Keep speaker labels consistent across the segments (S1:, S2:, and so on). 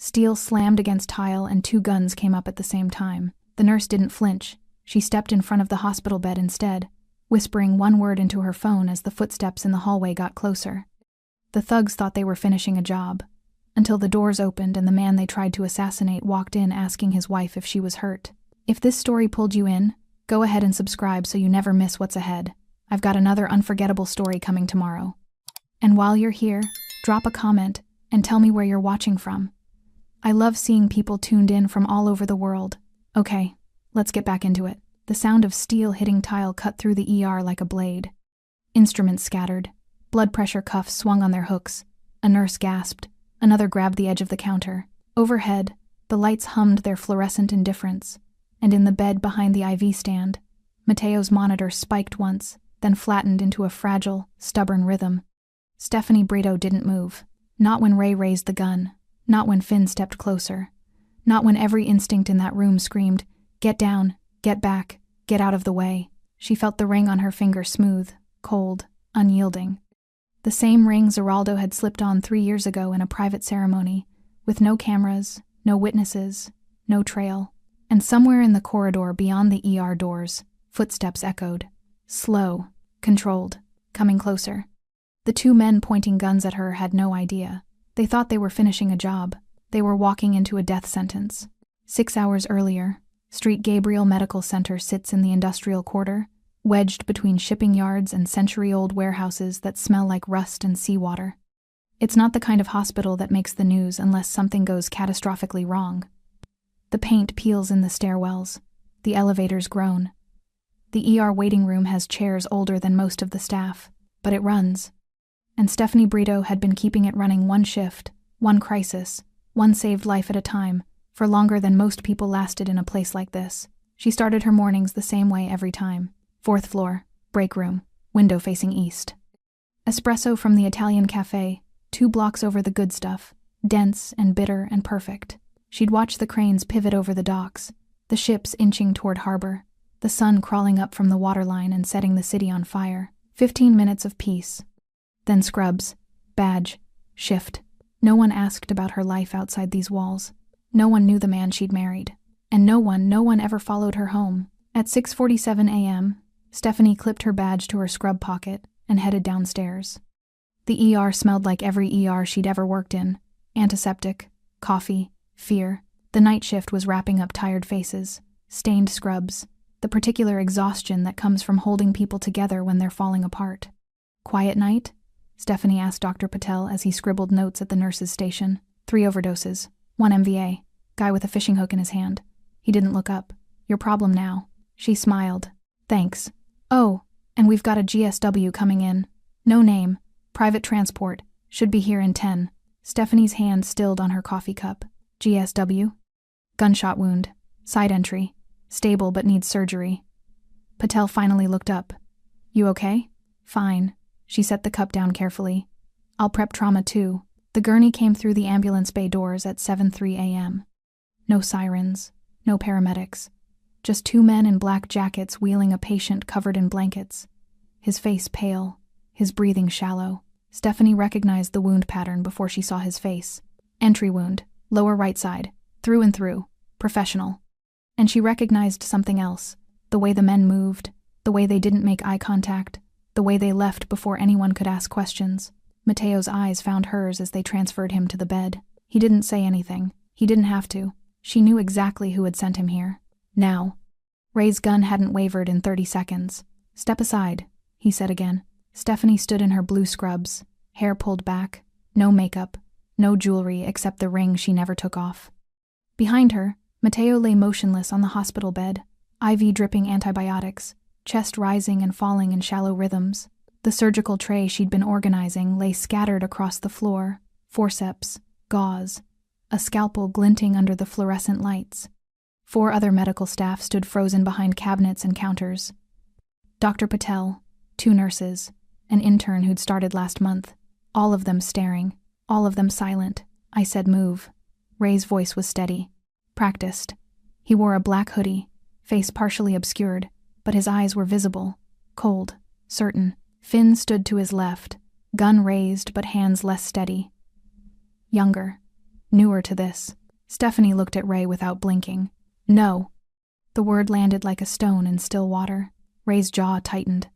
S1: Steel slammed against tile and 2 guns came up at the same time. The nurse didn't flinch. She stepped in front of the hospital bed instead, whispering one word into her phone as the footsteps in the hallway got closer. The thugs thought they were finishing a job, until the doors opened and the man they tried to assassinate walked in asking his wife if she was hurt. If this story pulled you in, go ahead and subscribe so you never miss what's ahead. I've got another unforgettable story coming tomorrow. And while you're here, drop a comment and tell me where you're watching from. I love seeing people tuned in from all over the world. Okay, let's get back into it. The sound of steel hitting tile cut through the ER like a blade. Instruments scattered. Blood pressure cuffs swung on their hooks. A nurse gasped. Another grabbed the edge of the counter. Overhead, the lights hummed their fluorescent indifference. And in the bed behind the IV stand, Mateo's monitor spiked once, then flattened into a fragile, stubborn rhythm. Stephanie Brito didn't move. Not when Ray raised the gun. Not when Finn stepped closer. Not when every instinct in that room screamed, "Get down, get back, get out of the way." She felt the ring on her finger smooth, cold, unyielding. The same ring Zeraldo had slipped on 3 years ago in a private ceremony, with no cameras, no witnesses, no trail. And somewhere in the corridor beyond the ER doors, footsteps echoed. Slow, controlled, coming closer. The 2 men pointing guns at her had no idea. They thought they were finishing a job. They were walking into a death sentence. 6 hours earlier, Street Gabriel Medical Center sits in the industrial quarter, wedged between shipping yards and century-old warehouses that smell like rust and seawater. It's not the kind of hospital that makes the news unless something goes catastrophically wrong. The paint peels in the stairwells. The elevators groan. The ER waiting room has chairs older than most of the staff, but it runs. And Stephanie Brito had been keeping it running one shift, one crisis, one saved life at a time, for longer than most people lasted in a place like this. She started her mornings the same way every time. 4th floor, break room, window facing east. Espresso from the Italian cafe, 2 blocks over the good stuff, dense and bitter and perfect. She'd watch the cranes pivot over the docks, the ships inching toward harbor, the sun crawling up from the waterline and setting the city on fire. 15 minutes of peace. Then scrubs, badge, shift. No one asked about her life outside these walls. No one knew the man she'd married. And no one ever followed her home. At 6:47 a.m., Stephanie clipped her badge to her scrub pocket and headed downstairs. The ER smelled like every ER she'd ever worked in. Antiseptic, coffee, fear. The night shift was wrapping up tired faces, stained scrubs, the particular exhaustion that comes from holding people together when they're falling apart. Quiet night? Stephanie asked Dr. Patel as he scribbled notes at the nurse's station. 3 overdoses, 1 MVA, guy with a fishing hook in his hand. He didn't look up. Your problem now. She smiled. Thanks. Oh, and we've got a GSW coming in. No name. Private transport. Should be here in 10. Stephanie's hand stilled on her coffee cup. GSW? Gunshot wound. Side entry. Stable but needs surgery. Patel finally looked up. You okay? Fine. She set the cup down carefully. I'll prep trauma too. The gurney came through the ambulance bay doors at 7:03 a.m. No sirens. No paramedics. Just 2 men in black jackets wheeling a patient covered in blankets. His face pale, his breathing shallow. Stephanie recognized the wound pattern before she saw his face. Entry wound, lower right side, through and through, professional. And she recognized something else, the way the men moved, the way they didn't make eye contact, the way they left before anyone could ask questions. Mateo's eyes found hers as they transferred him to the bed. He didn't say anything. He didn't have to. She knew exactly who had sent him here. Now. Ray's gun hadn't wavered in 30 seconds. Step aside, he said again. Stephanie stood in her blue scrubs, hair pulled back, no makeup, no jewelry except the ring she never took off. Behind her, Mateo lay motionless on the hospital bed, IV dripping antibiotics, chest rising and falling in shallow rhythms. The surgical tray she'd been organizing lay scattered across the floor, forceps, gauze, a scalpel glinting under the fluorescent lights. 4 other medical staff stood frozen behind cabinets and counters. Dr. Patel, 2 nurses, an intern who'd started last month, all of them staring, all of them silent. I said move. Ray's voice was steady, practiced. He wore a black hoodie, face partially obscured, but his eyes were visible, cold, certain. Finn stood to his left, gun raised but hands less steady. Younger. Newer to this. Stephanie looked at Ray without blinking. No. The word landed like a stone in still water. Ray's jaw tightened.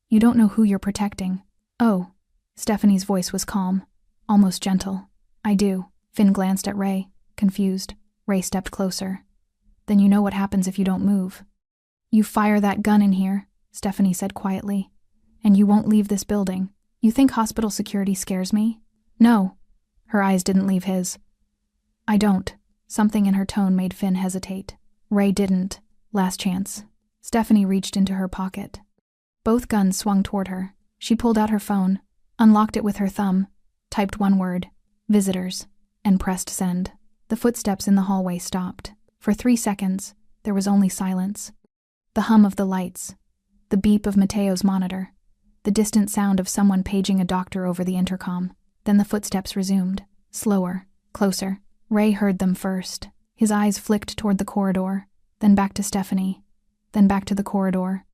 S1: You don't know who you're protecting. Oh. Stephanie's voice was calm, almost gentle. I do. Finn glanced at Ray, confused. Ray stepped closer. Then you know what happens if you don't move. You fire that gun in here, Stephanie said quietly. And you won't leave this building. You think hospital security scares me? No. Her eyes didn't leave his. I don't. Something in her tone made Finn hesitate. Ray didn't. Last chance. Stephanie reached into her pocket. Both guns swung toward her. She pulled out her phone, unlocked it with her thumb, typed one word, visitors, and pressed send. The footsteps in the hallway stopped. For 3 seconds, there was only silence. The hum of the lights, the beep of Mateo's monitor, the distant sound of someone paging a doctor over the intercom. Then the footsteps resumed, slower, closer. Ray heard them first. His eyes flicked toward the corridor, then back to Stephanie, then back to the corridor.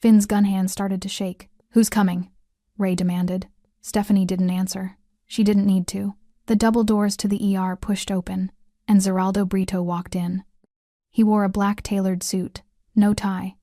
S1: Finn's gun hand started to shake. Who's coming? Ray demanded. Stephanie didn't answer. She didn't need to. The double doors to the ER pushed open, and Zeraldo Brito walked in. He wore a black tailored suit, no tie,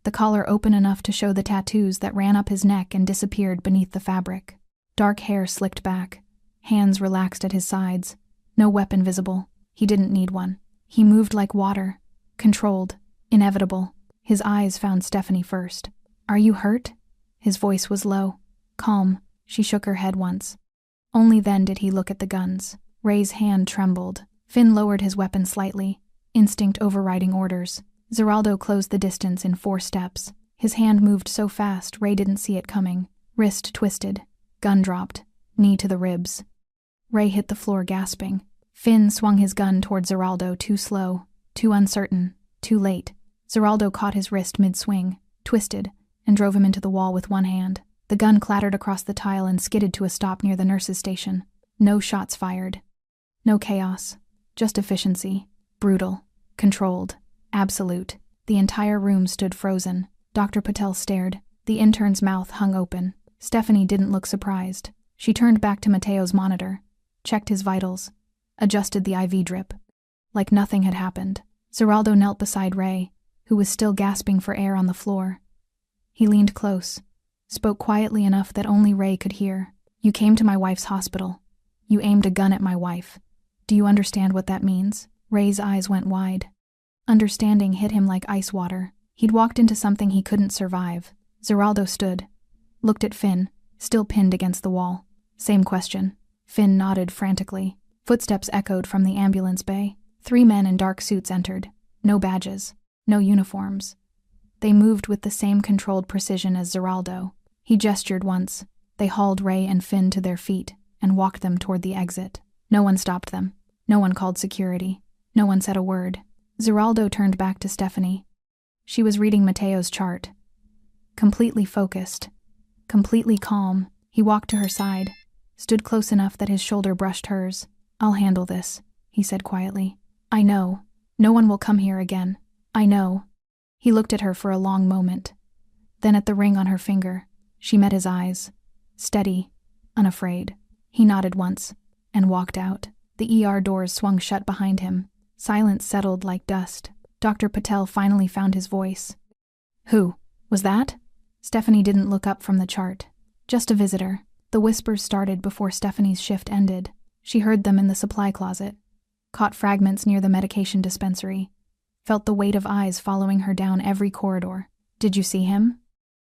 S1: the collar open enough to show the tattoos that ran up his neck and disappeared beneath the fabric. Dark hair slicked back, hands relaxed at his sides, no weapon visible. He didn't need one. He moved like water, controlled, inevitable. His eyes found Stephanie first. Are you hurt? His voice was low, calm. She shook her head once. Only then did he look at the guns. Ray's hand trembled. Finn lowered his weapon slightly, instinct overriding orders. Zeraldo closed the distance in 4 steps. His hand moved so fast Ray didn't see it coming. Wrist twisted. Gun dropped. Knee to the ribs. Ray hit the floor gasping. Finn swung his gun toward Zeraldo, too slow, too uncertain, too late. Zeraldo caught his wrist mid-swing, twisted, and drove him into the wall with one hand. The gun clattered across the tile and skidded to a stop near the nurse's station. No shots fired. No chaos. Just efficiency. Brutal. Controlled. Absolute. The entire room stood frozen. Dr. Patel stared. The intern's mouth hung open. Stephanie didn't look surprised. She turned back to Mateo's monitor, checked his vitals, adjusted the IV drip. Like nothing had happened. Zeraldo knelt beside Ray, who was still gasping for air on the floor. He leaned close, spoke quietly enough that only Ray could hear. You came to my wife's hospital. You aimed a gun at my wife. Do you understand what that means? Ray's eyes went wide. Understanding hit him like ice water. He'd walked into something he couldn't survive. Zeraldo stood, looked at Finn, still pinned against the wall. Same question. Finn nodded frantically. Footsteps echoed from the ambulance bay. 3 men in dark suits entered. No badges. No uniforms. They moved with the same controlled precision as Zeraldo. He gestured once. They hauled Ray and Finn to their feet and walked them toward the exit. No one stopped them. No one called security. No one said a word. Zeraldo turned back to Stephanie. She was reading Mateo's chart. Completely focused. Completely calm. He walked to her side, stood close enough that his shoulder brushed hers. I'll handle this, he said quietly. I know. No one will come here again. I know. He looked at her for a long moment. Then at the ring on her finger. She met his eyes. Steady, unafraid. He nodded once and walked out. The ER doors swung shut behind him. Silence settled like dust. Dr. Patel finally found his voice. Who? Was that? Stephanie didn't look up from the chart. Just a visitor. The whispers started before Stephanie's shift ended. She heard them in the supply closet. Caught fragments near the medication dispensary. Felt the weight of eyes following her down every corridor. Did you see him?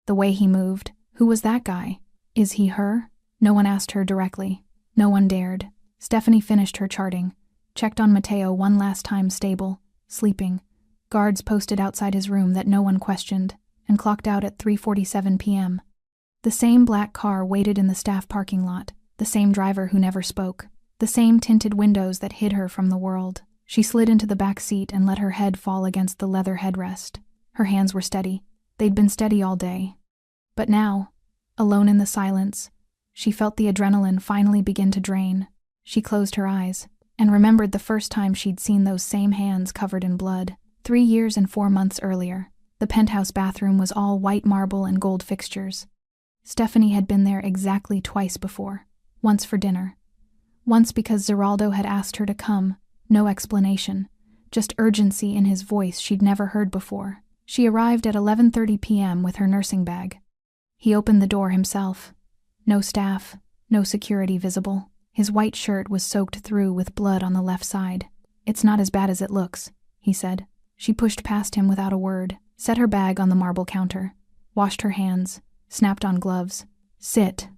S1: The way he moved. Who was that guy? Is he her? No one asked her directly. No one dared. Stephanie finished her charting. Checked on Mateo one last time, stable, sleeping. Guards posted outside his room that no one questioned, and clocked out at 3:47 p.m. The same black car waited in the staff parking lot, the same driver who never spoke, the same tinted windows that hid her from the world. She slid into the back seat and let her head fall against the leather headrest. Her hands were steady. They'd been steady all day. But now, alone in the silence, she felt the adrenaline finally begin to drain. She closed her eyes and remembered the first time she'd seen those same hands covered in blood. 3 years and 4 months earlier. The penthouse bathroom was all white marble and gold fixtures. Stephanie had been there exactly twice before. Once for dinner. Once because Zeraldo had asked her to come, no explanation, just urgency in his voice she'd never heard before. She arrived at 11:30 p.m. with her nursing bag. He opened the door himself. No staff, no security visible. His white shirt was soaked through with blood on the left side. "It's not as bad as it looks," he said. She pushed past him without a word, set her bag on the marble counter, washed her hands, snapped on gloves. "Sit."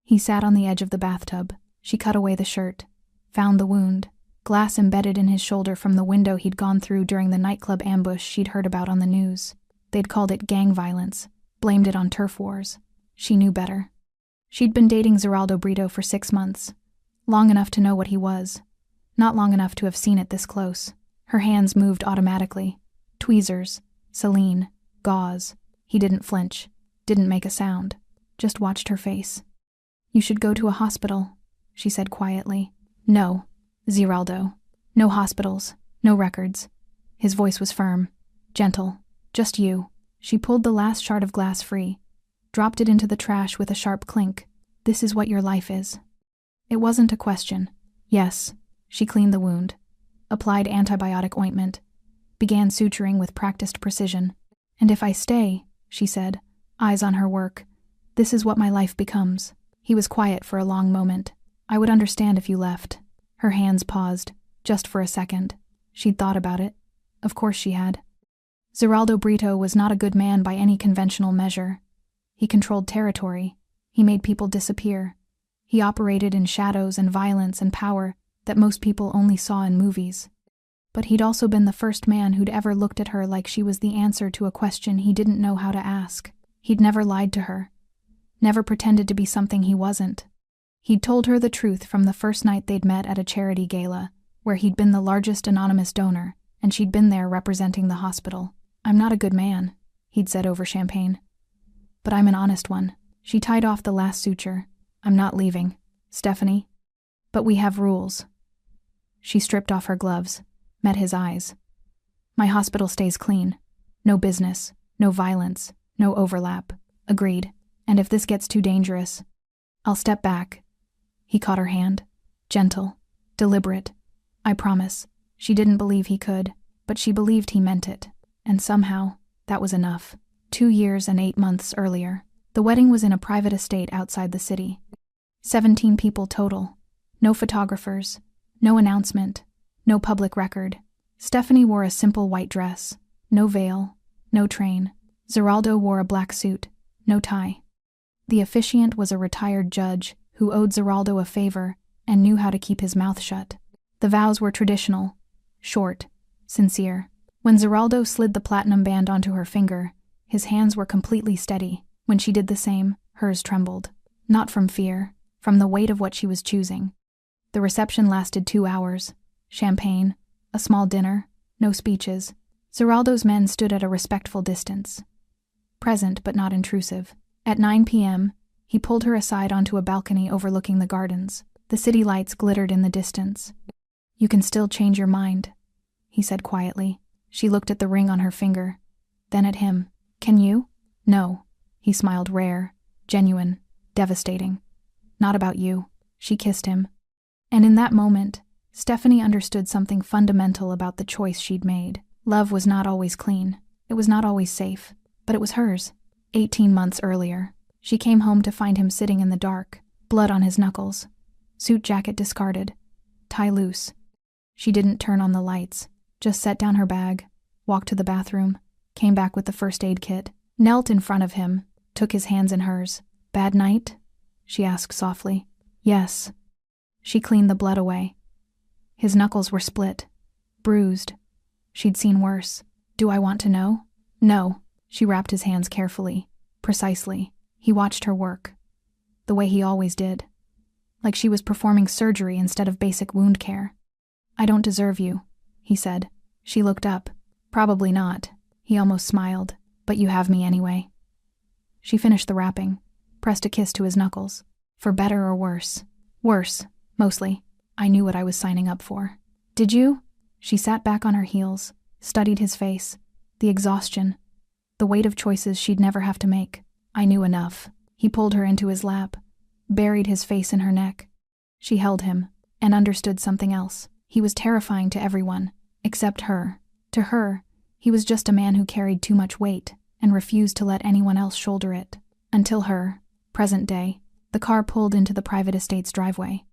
S1: He sat on the edge of the bathtub. She cut away the shirt, found the wound, glass embedded in his shoulder from the window he'd gone through during the nightclub ambush she'd heard about on the news. They'd called it gang violence, blamed it on turf wars. She knew better. She'd been dating Zeraldo Brito for 6 months, long enough to know what he was, not long enough to have seen it this close. Her hands moved automatically. Tweezers, saline, gauze. He didn't flinch, didn't make a sound, just watched her face. "You should go to a hospital," she said quietly. "No, Zeraldo. No hospitals, no records." His voice was firm, gentle. "Just you." She pulled the last shard of glass free, dropped it into the trash with a sharp clink. "This is what your life is." It wasn't a question. Yes. She cleaned the wound, applied antibiotic ointment, began suturing with practiced precision. "And if I stay," she said, eyes on her work, "this is what my life becomes." He was quiet for a long moment. "I would understand if you left." Her hands paused, just for a second. She'd thought about it. Of course she had. Zeraldo Brito was not a good man by any conventional measure. He controlled territory. He made people disappear. He operated in shadows and violence and power that most people only saw in movies. But he'd also been the first man who'd ever looked at her like she was the answer to a question he didn't know how to ask. He'd never lied to her, never pretended to be something he wasn't. He'd told her the truth from the first night they'd met at a charity gala, where he'd been the largest anonymous donor, and she'd been there representing the hospital. "I'm not a good man," he'd said over champagne. "But I'm an honest one." She tied off the last suture. "I'm not leaving, Stephanie. But we have rules." She stripped off her gloves, met his eyes. "My hospital stays clean. No business, no violence, no overlap." "Agreed. And if this gets too dangerous, I'll step back." He caught her hand. Gentle, deliberate. "I promise." She didn't believe he could, but she believed he meant it. And somehow, that was enough. 2 years and 8 months earlier, the wedding was in a private estate outside the city. 17 people total. No photographers, no announcement, no public record. Stephanie wore a simple white dress, no veil, no train. Zeraldo wore a black suit, no tie. The officiant was a retired judge who owed Zeraldo a favor and knew how to keep his mouth shut. The vows were traditional, short, sincere. When Zeraldo slid the platinum band onto her finger, his hands were completely steady. When she did the same, hers trembled. Not from fear, from the weight of what she was choosing. The reception lasted 2 hours. Champagne, a small dinner, no speeches. Zeraldo's men stood at a respectful distance. Present but not intrusive. At 9 p.m., he pulled her aside onto a balcony overlooking the gardens. The city lights glittered in the distance. "You can still change your mind," he said quietly. She looked at the ring on her finger, then at him. "Can you?" "No." He smiled, rare, genuine, devastating. "Not about you." She kissed him. And in that moment, Stephanie understood something fundamental about the choice she'd made. Love was not always clean. It was not always safe. But it was hers. 18 months earlier, she came home to find him sitting in the dark, blood on his knuckles, suit jacket discarded, tie loose. She didn't turn on the lights, just set down her bag, walked to the bathroom, came back with the first aid kit, knelt in front of him, took his hands in hers. "Bad night?" she asked softly. "Yes." She cleaned the blood away. His knuckles were split, bruised. She'd seen worse. "Do I want to know?" "No." She wrapped his hands carefully, precisely. He watched her work, the way he always did, like she was performing surgery instead of basic wound care. "I don't deserve you," he said. She looked up. "Probably not." He almost smiled. "But you have me anyway." She finished the wrapping, pressed a kiss to his knuckles. "For better or worse?" "Worse, mostly. I knew what I was signing up for." "Did you?" She sat back on her heels, studied his face, the exhaustion, the weight of choices she'd never have to make. "I knew enough." He pulled her into his lap, buried his face in her neck. She held him, and understood something else. He was terrifying to everyone, except her. To her, he was just a man who carried too much weight and refused to let anyone else shoulder it. Until her, present day, the car pulled into the private estate's driveway.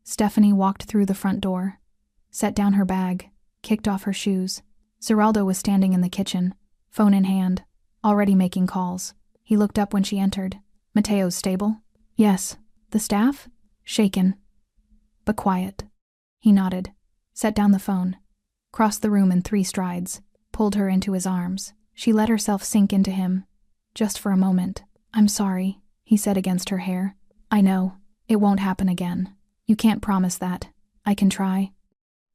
S1: Stephanie walked through the front door, set down her bag, kicked off her shoes. Zeraldo was standing in the kitchen, phone in hand, already making calls. He looked up when she entered. Matteo's stable? Yes. The staff? Shaken, but quiet. He nodded, set down the phone, crossed the room in 3 strides, pulled her into his arms. She let herself sink into him, just for a moment. I'm sorry, he said against her hair. I know. It won't happen again. You can't promise that. I can try.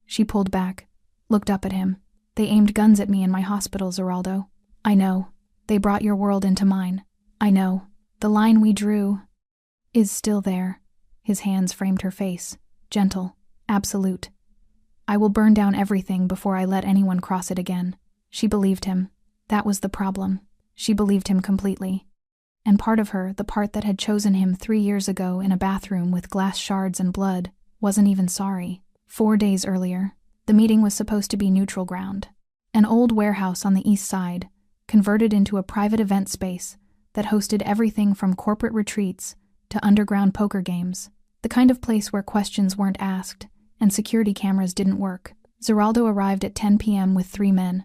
S1: She pulled back, looked up at him. They aimed guns at me in my hospital, Zeraldo. I know. They brought your world into mine. I know. The line we drew is still there. His hands framed her face, gentle, absolute. I will burn down everything before I let anyone cross it again. She believed him. That was the problem. She believed him completely. And part of her, the part that had chosen him 3 years ago in a bathroom with glass shards and blood, wasn't even sorry. 4 days earlier, the meeting was supposed to be neutral ground. An old warehouse on the east side, converted into a private event space that hosted everything from corporate retreats to underground poker games. The kind of place where questions weren't asked and security cameras didn't work. Zeraldo arrived at 10 p.m. with 3 men.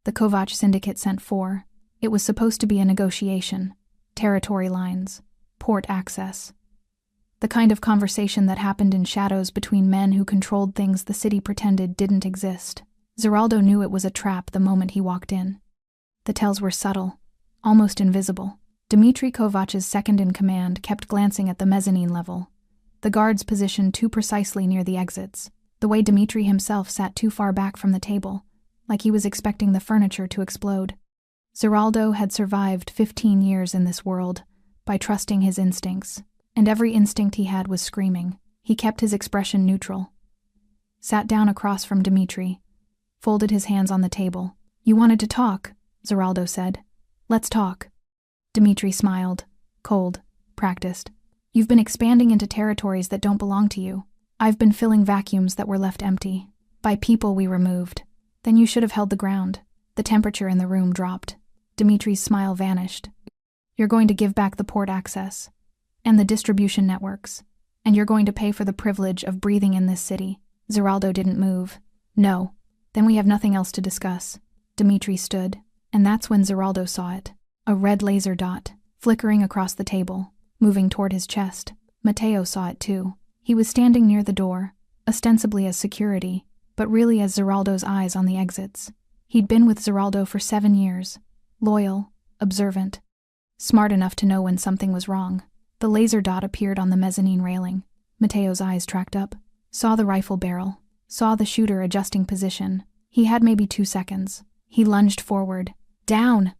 S1: The Kovac syndicate sent 4. It was supposed to be a negotiation. Territory lines. Port access. The kind of conversation that happened in shadows between men who controlled things the city pretended didn't exist. Zeraldo knew it was a trap the moment he walked in. The tells were subtle, almost invisible. Dmitry Kovac's second-in-command kept glancing at the mezzanine level, the guards positioned too precisely near the exits, the way Dmitry himself sat too far back from the table, like he was expecting the furniture to explode. Zeraldo had survived 15 years in this world by trusting his instincts, and every instinct he had was screaming. He kept his expression neutral, sat down across from Dmitry, folded his hands on the table. You wanted to talk, Zeraldo said. Let's talk. Dmitry smiled, cold, practiced. You've been expanding into territories that don't belong to you. I've been filling vacuums that were left empty, by people we removed. Then you should have held the ground. The temperature in the room dropped. Dmitry's smile vanished. You're going to give back the port access, and the distribution networks, and you're going to pay for the privilege of breathing in this city. Zeraldo didn't move. No. Then we have nothing else to discuss. Dmitry stood, and that's when Zeraldo saw it. A red laser dot, flickering across the table, moving toward his chest. Matteo saw it too. He was standing near the door, ostensibly as security, but really as Zeraldo's eyes on the exits. He'd been with Zeraldo for 7 years, loyal, observant, smart enough to know when something was wrong. The laser dot appeared on the mezzanine railing. Matteo's eyes tracked up, saw the rifle barrel, saw the shooter adjusting position. He had maybe 2 seconds. He lunged forward. Down!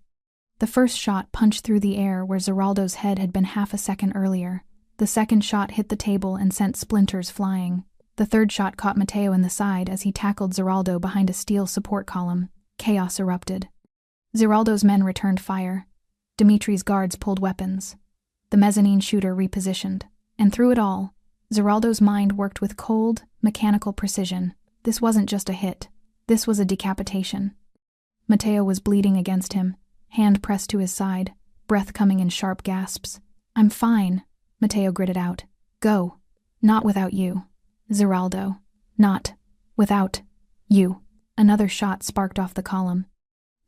S1: The first shot punched through the air where Zeraldo's head had been half a second earlier. The second shot hit the table and sent splinters flying. The third shot caught Matteo in the side as he tackled Zeraldo behind a steel support column. Chaos erupted. Zeraldo's men returned fire. Dmitry's guards pulled weapons. The mezzanine shooter repositioned. And through it all, Zeraldo's mind worked with cold, mechanical precision. This wasn't just a hit. This was a decapitation. Matteo was bleeding against him, hand pressed to his side, breath coming in sharp gasps. I'm fine, Matteo gritted out. Go. Not without you. Zeraldo. Not without you. Another shot sparked off the column.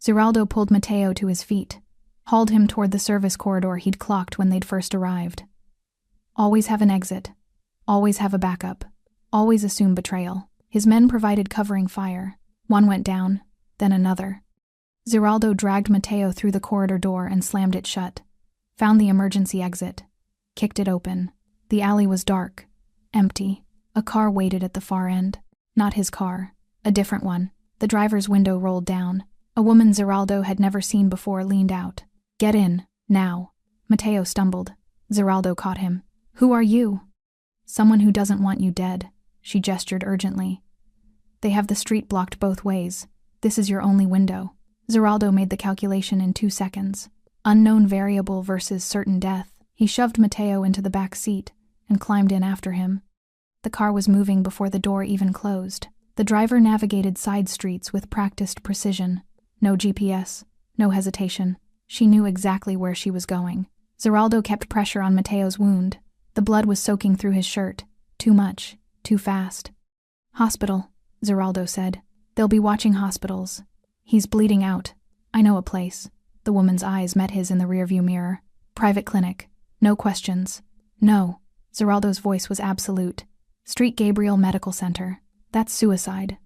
S1: Zeraldo pulled Matteo to his feet, hauled him toward the service corridor he'd clocked when they'd first arrived. Always have an exit. Always have a backup. Always assume betrayal. His men provided covering fire. One went down, then another. Zeraldo dragged Matteo through the corridor door and slammed it shut. Found the emergency exit. Kicked it open. The alley was dark, empty. A car waited at the far end. Not his car. A different one. The driver's window rolled down. A woman Zeraldo had never seen before leaned out. Get in, now. Matteo stumbled. Zeraldo caught him. Who are you? Someone who doesn't want you dead. She gestured urgently. They have the street blocked both ways. This is your only window. Zeraldo made the calculation in 2 seconds. Unknown variable versus certain death. He shoved Matteo into the back seat and climbed in after him. The The car was moving before the door even closed. The driver navigated side streets with practiced precision. No GPS, no hesitation. She knew exactly where she was going. Zeraldo kept pressure on Mateo's wound. The blood was soaking through his shirt. Too much, too fast. Hospital, Zeraldo said. They'll be watching hospitals. He's bleeding out. I know a place. The woman's eyes met his in the rearview mirror. Private clinic. No questions. No. Zeraldo's voice was absolute. Street Gabriel Medical Center. That's suicide.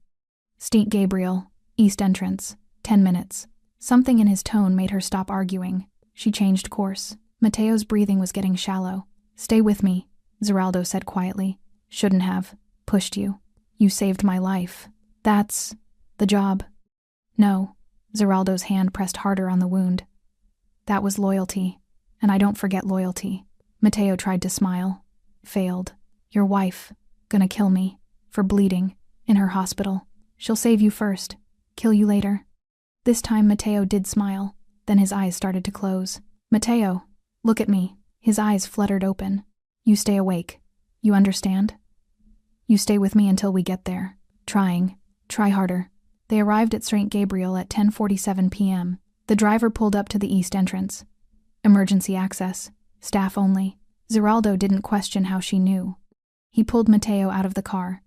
S1: Street Gabriel, East Entrance. 10 minutes. Something in his tone made her stop arguing. She changed course. Mateo's breathing was getting shallow. Stay with me, Zeraldo said quietly. Shouldn't have. Pushed you. You saved my life. That's the job. No. Zeraldo's hand pressed harder on the wound. That was loyalty, and I don't forget loyalty. Mateo tried to smile. Failed. Your wife. Gonna kill me. For bleeding. In her hospital. She'll save you first. Kill you later. This time Mateo did smile. Then his eyes started to close. Mateo, look at me. His eyes fluttered open. You stay awake. You understand? You stay with me until we get there. Trying. Try harder. They arrived at St. Gabriel at 10:47 p.m. The driver pulled up to the east entrance. Emergency access. Staff only. Zeraldo didn't question how she knew. He pulled Mateo out of the car.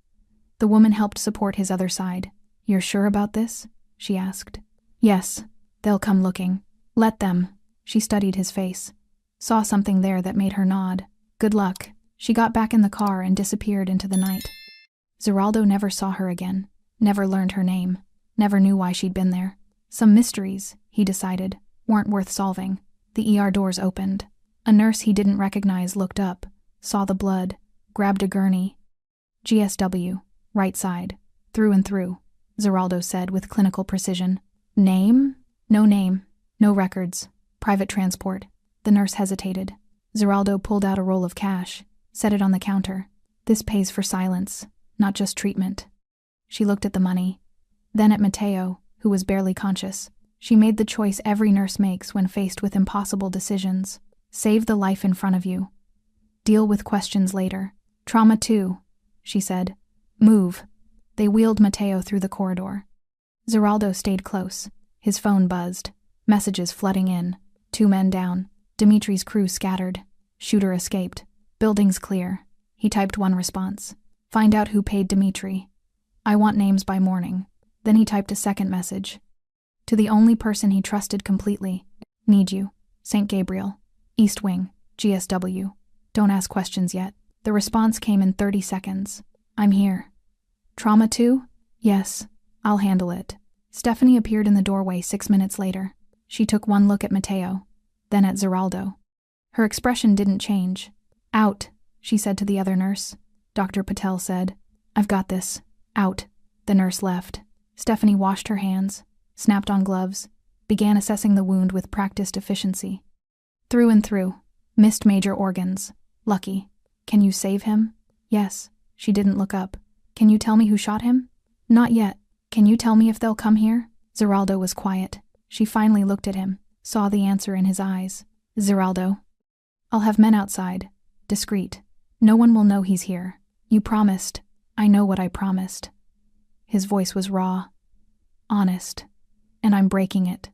S1: The woman helped support his other side. You're sure about this? She asked. Yes. They'll come looking. Let them. She studied his face. Saw something there that made her nod. Good luck. She got back in the car and disappeared into the night. Zeraldo never saw her again. Never learned her name. Never knew why she'd been there. Some mysteries, he decided, weren't worth solving. The ER doors opened. A nurse he didn't recognize looked up, saw the blood, grabbed a gurney. GSW, right side, through and through, Zeraldo said with clinical precision. Name? No name. No records. Private transport. The nurse hesitated. Zeraldo pulled out a roll of cash, set it on the counter. This pays for silence, not just treatment. She looked at the money, then at Mateo, who was barely conscious. She made the choice every nurse makes when faced with impossible decisions. Save the life in front of you. Deal with questions later. Trauma too, she said. Move. They wheeled Mateo through the corridor. Zeraldo stayed close. His phone buzzed. Messages flooding in. 2 men down. Dimitri's crew scattered. Shooter escaped. Buildings clear. He typed one response. Find out who paid Dimitri. I want names by morning. Then he typed a second message. To the only person he trusted completely. Need you. St. Gabriel. East Wing. GSW. Don't ask questions yet. The response came in 30 seconds. I'm here. Trauma too? Yes. I'll handle it. Stephanie appeared in the doorway 6 minutes later. She took one look at Mateo, then at Zeraldo. Her expression didn't change. Out, she said to the other nurse. Dr. Patel said, I've got this. Out. The nurse left. Stephanie washed her hands, snapped on gloves, began assessing the wound with practiced efficiency. Through and through. Missed major organs. Lucky. Can you save him? Yes. She didn't look up. Can you tell me who shot him? Not yet. Can you tell me if they'll come here? Zeraldo was quiet. She finally looked at him, saw the answer in his eyes. Zeraldo. I'll have men outside. Discreet. No one will know he's here. You promised. I know what I promised. His voice was raw. Honest. And I'm breaking it.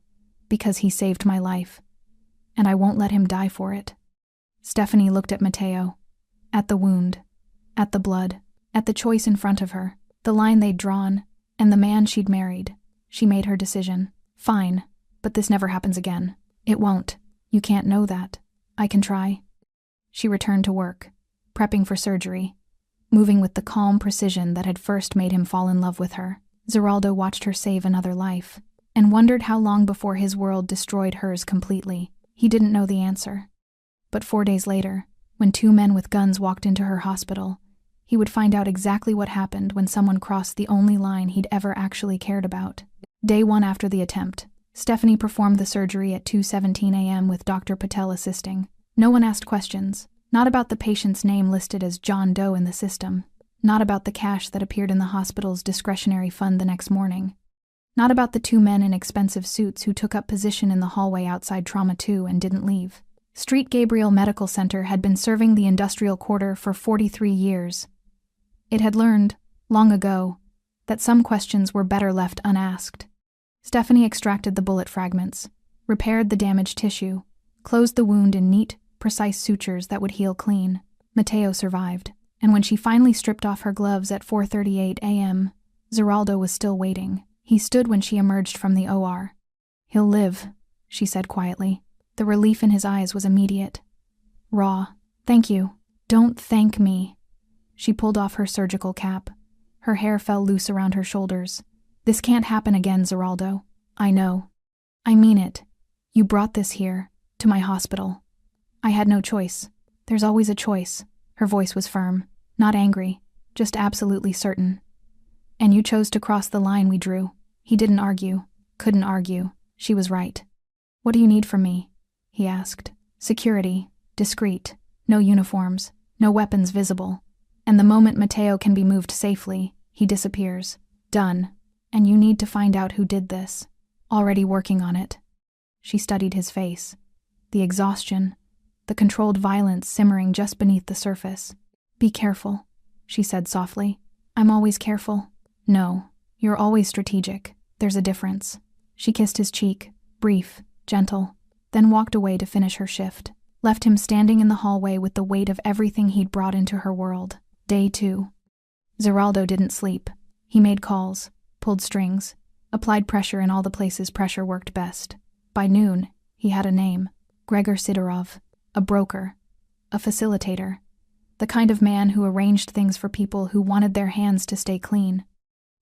S1: Because he saved my life. And I won't let him die for it. Stephanie looked at Mateo. At the wound. At the blood. At the choice in front of her. The line they'd drawn. And the man she'd married. She made her decision. Fine. But this never happens again. It won't. You can't know that. I can try. She returned to work. Prepping for surgery. Moving with the calm precision that had first made him fall in love with her. Zeraldo watched her save another life. And wondered how long before his world destroyed hers completely. He didn't know the answer. But 4 days later, when 2 men with guns walked into her hospital, he would find out exactly what happened when someone crossed the only line he'd ever actually cared about. Day 1 after the attempt, Stephanie performed the surgery at 2:17 a.m. with Dr. Patel assisting. No one asked questions. Not about the patient's name listed as John Doe in the system. Not about the cash that appeared in the hospital's discretionary fund the next morning. Not about the 2 men in expensive suits who took up position in the hallway outside Trauma 2 and didn't leave. Street Gabriel Medical Center had been serving the industrial quarter for 43 years. It had learned, long ago, that some questions were better left unasked. Stephanie extracted the bullet fragments, repaired the damaged tissue, closed the wound in neat, precise sutures that would heal clean. Matteo survived, and when she finally stripped off her gloves at 4:38 a.m., Zeraldo was still waiting. He stood when she emerged from the OR. "He'll live," she said quietly. The relief in his eyes was immediate. Raw. "Thank you." "Don't thank me." She pulled off her surgical cap. Her hair fell loose around her shoulders. "This can't happen again, Zeraldo." "I know. I mean it. You brought this here, to my hospital. I had no choice. There's always a choice." Her voice was firm, not angry, just absolutely certain. "And you chose to cross the line we drew." He didn't argue, couldn't argue. She was right. "What do you need from me?" he asked. "Security, discreet, no uniforms, no weapons visible. And the moment Matteo can be moved safely, he disappears. Done. And you need to find out who did this. Already working on it." She studied his face. The exhaustion, the controlled violence simmering just beneath the surface. "Be careful," she said softly. "I'm always careful." "No, you're always strategic. There's a difference." She kissed his cheek, brief, gentle, then walked away to finish her shift, left him standing in the hallway with the weight of everything he'd brought into her world. Day 2. Zeraldo didn't sleep. He made calls, pulled strings, applied pressure in all the places pressure worked best. By noon, he had a name: Gregor Sidorov, a broker, a facilitator, the kind of man who arranged things for people who wanted their hands to stay clean.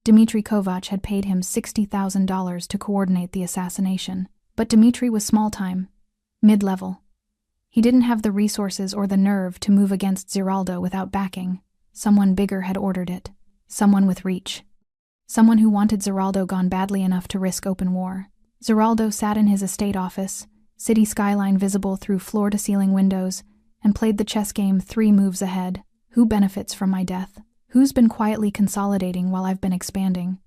S1: Dmitry Kovac had paid him $60,000 to coordinate the assassination, but Dmitry was small-time, mid-level. He didn't have the resources or the nerve to move against Zeraldo without backing. Someone bigger had ordered it. Someone with reach. Someone who wanted Zeraldo gone badly enough to risk open war. Zeraldo sat in his estate office, city skyline visible through floor-to-ceiling windows, and played the chess game 3 moves ahead. Who benefits from my death? Who's been quietly consolidating while I've been expanding?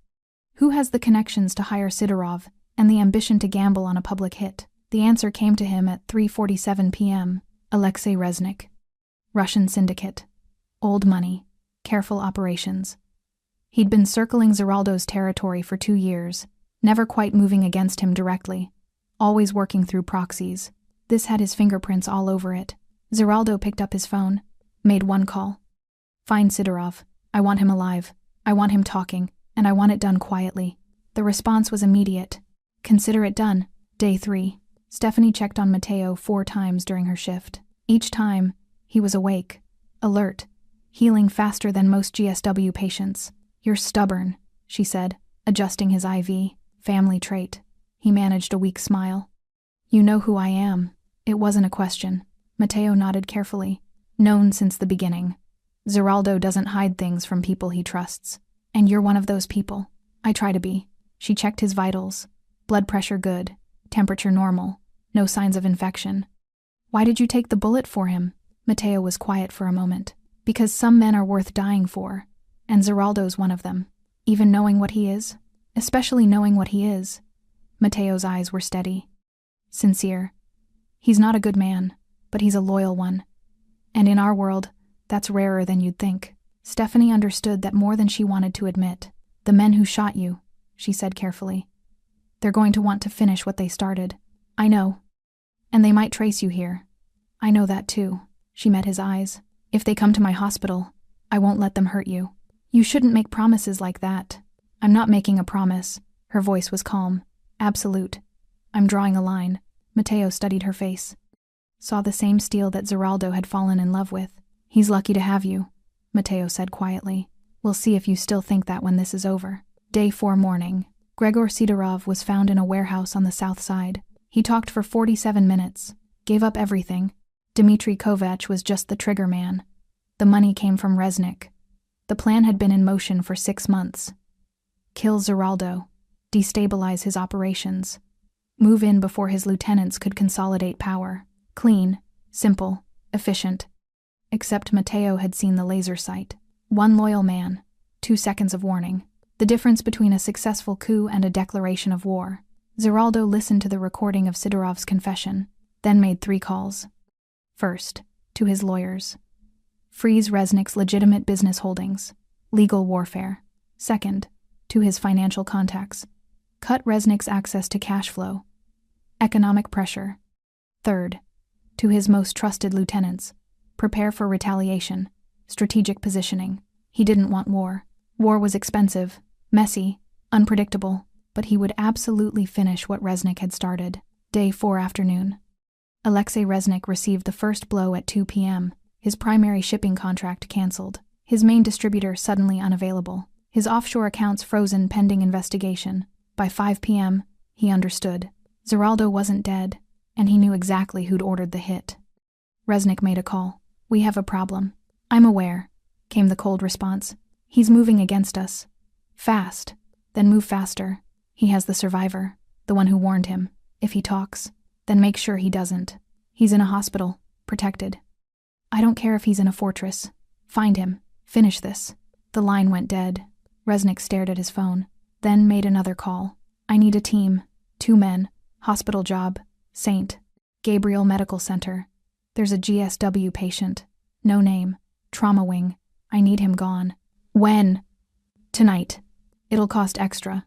S1: Who has the connections to hire Sidorov and the ambition to gamble on a public hit? The answer came to him at 3:47 p.m. Alexei Reznik. Russian syndicate. Old money. Careful operations. He'd been circling Zeraldo's territory for 2 years, never quite moving against him directly, always working through proxies. This had his fingerprints all over it. Zeraldo picked up his phone, made one call. "Find Sidorov. I want him alive. I want him talking, and I want it done quietly." The response was immediate. "Consider it done." Day 3. Stephanie checked on Matteo 4 times during her shift. Each time, he was awake, alert, healing faster than most GSW patients. "You're stubborn," she said, adjusting his IV. Family trait. He managed a weak smile. "You know who I am." It wasn't a question. Matteo nodded carefully. "Known since the beginning. Zeraldo doesn't hide things from people he trusts. And you're one of those people." "I try to be." She checked his vitals. Blood pressure good. Temperature normal. No signs of infection. "Why did you take the bullet for him?" Matteo was quiet for a moment. "Because some men are worth dying for, and Zeraldo's one of them. Even knowing what he is. Especially knowing what he is." Matteo's eyes were steady. Sincere. "He's not a good man, but he's a loyal one. And in our world, that's rarer than you'd think." Stephanie understood that more than she wanted to admit. "The men who shot you," she said carefully. "They're going to want to finish what they started." "I know. And they might trace you here." "I know that too." She met his eyes. "If they come to my hospital, I won't let them hurt you." "You shouldn't make promises like that." "I'm not making a promise." Her voice was calm. "Absolute. I'm drawing a line." Matteo studied her face. Saw the same steel that Zeraldo had fallen in love with. "He's lucky to have you," Matteo said quietly. "We'll see if you still think that when this is over." Day 4 morning. Gregor Sidorov was found in a warehouse on the south side. He talked for 47 minutes, gave up everything. Dmitry Kovac was just the trigger man. The money came from Reznik. The plan had been in motion for 6 months. Kill Zeraldo, destabilize his operations, move in before his lieutenants could consolidate power. Clean, simple, efficient. Except Matteo had seen the laser sight. 1 loyal man, 2 seconds of warning. The difference between a successful coup and a declaration of war. Zeraldo listened to the recording of Sidorov's confession, then made 3 calls. First, to his lawyers. Freeze Reznik's legitimate business holdings. legal warfare. Second, to his financial contacts. Cut Resnick's access to cash flow. Economic pressure. Third, to his most trusted lieutenants. Prepare for retaliation. Strategic positioning. He didn't want war. War was expensive, messy, unpredictable, but he would absolutely finish what Resnick had started. Day 4 afternoon. Alexei Resnick received the first blow at 2 p.m., his primary shipping contract canceled, his main distributor suddenly unavailable, his offshore accounts frozen pending investigation. By 5 p.m., he understood. Zeraldo wasn't dead, and he knew exactly who'd ordered the hit. Resnick made a call. "We have a problem." "I'm aware," came the cold response. "He's moving against us. Fast. Then move faster. He has the survivor, the one who warned him. If he talks, then make sure he doesn't. He's in a hospital, protected. I don't care if he's in a fortress. Find him. Finish this." The line went dead. Resnick stared at his phone, then made another call. "I need a team. 2 men. Hospital job. St. Gabriel Medical Center. There's a GSW patient. No name. Trauma wing. I need him gone." "When?" "Tonight. It'll cost extra.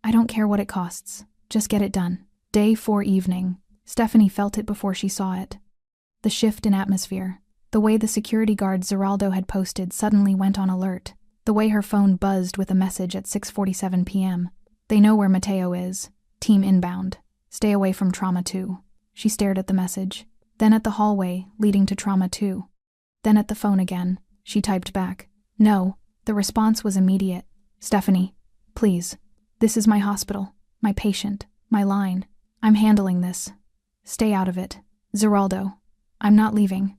S1: I don't care what it costs. Just get it done." Day 4 evening. Stephanie felt it before she saw it. The shift in atmosphere. The way the security guard Zeraldo had posted suddenly went on alert. The way her phone buzzed with a message at 6:47 p.m. "They know where Mateo is. Team inbound. Stay away from Trauma 2. She stared at the message, then at the hallway leading to Trauma 2. Then at the phone again. She typed back, "No." The response was immediate. "Stephanie, please. This is my hospital, my patient, my line. I'm handling this. Stay out of it. Zeraldo. I'm not leaving."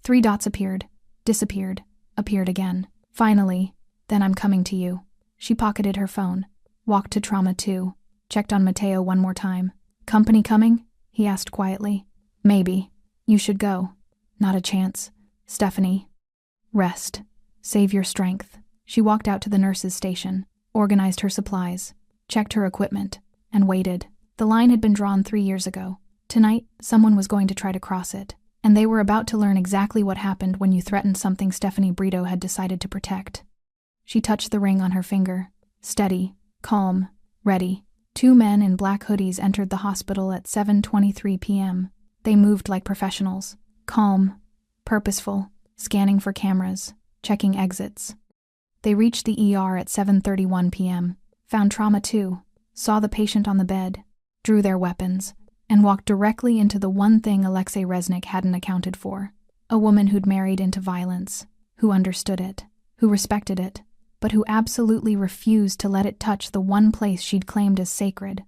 S1: 3 dots appeared, disappeared, appeared again. Finally, "Then I'm coming to you." She pocketed her phone, walked to Trauma 2, checked on Mateo one more time. "Company coming?" he asked quietly. "Maybe. You should go." "Not a chance. Stephanie. Rest. Save your strength." She walked out to the nurse's station, organized her supplies, checked her equipment, and waited. The line had been drawn 3 years ago. Tonight, someone was going to try to cross it, and they were about to learn exactly what happened when you threatened something Stephanie Brito had decided to protect. She touched the ring on her finger. Steady, calm, ready. 2 men in black hoodies entered the hospital at 7:23 p.m. They moved like professionals. Calm, purposeful, scanning for cameras, checking exits. They reached the ER at 7:31 p.m., found Trauma 2, saw the patient on the bed, drew their weapons, and walked directly into the one thing Alexei Resnick hadn't accounted for. A woman who'd married into violence, who understood it, who respected it, but who absolutely refused to let it touch the one place she'd claimed as sacred.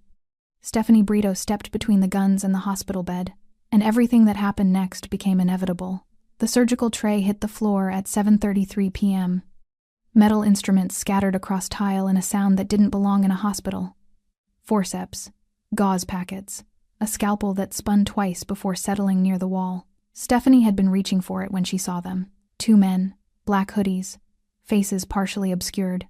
S1: Stephanie Brito stepped between the guns and the hospital bed, and everything that happened next became inevitable. The surgical tray hit the floor at 7:33 p.m. Metal instruments scattered across tile in a sound that didn't belong in a hospital. Forceps, gauze packets, a scalpel that spun twice before settling near the wall. Stephanie had been reaching for it when she saw them. 2 men, black hoodies, faces partially obscured.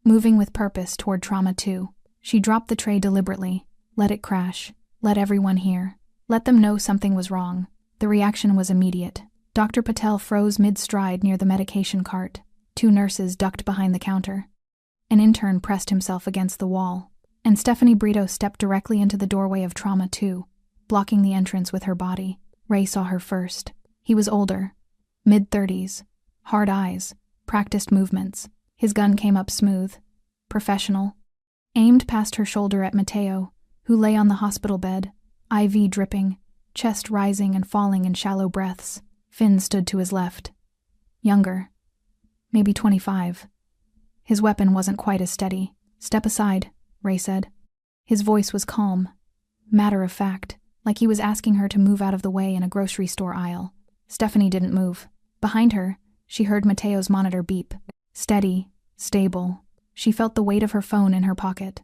S1: Moving with purpose toward Trauma 2, she dropped the tray deliberately, let it crash, let everyone hear, let them know something was wrong. The reaction was immediate. Dr. Patel froze mid-stride near the medication cart. 2 nurses ducked behind the counter. An intern pressed himself against the wall, and Stephanie Brito stepped directly into the doorway of Trauma 2, blocking the entrance with her body. Ray saw her first. He was older, mid-30s, hard eyes, practiced movements. His gun came up smooth, professional, aimed past her shoulder at Mateo, who lay on the hospital bed, IV dripping, chest rising and falling in shallow breaths. Finn stood to his left. Younger, maybe 25. His weapon wasn't quite as steady. "Step aside," Ray said. His voice was calm, matter of fact, like he was asking her to move out of the way in a grocery store aisle. Stephanie didn't move. Behind her, she heard Mateo's monitor beep. Steady, stable. She felt the weight of her phone in her pocket.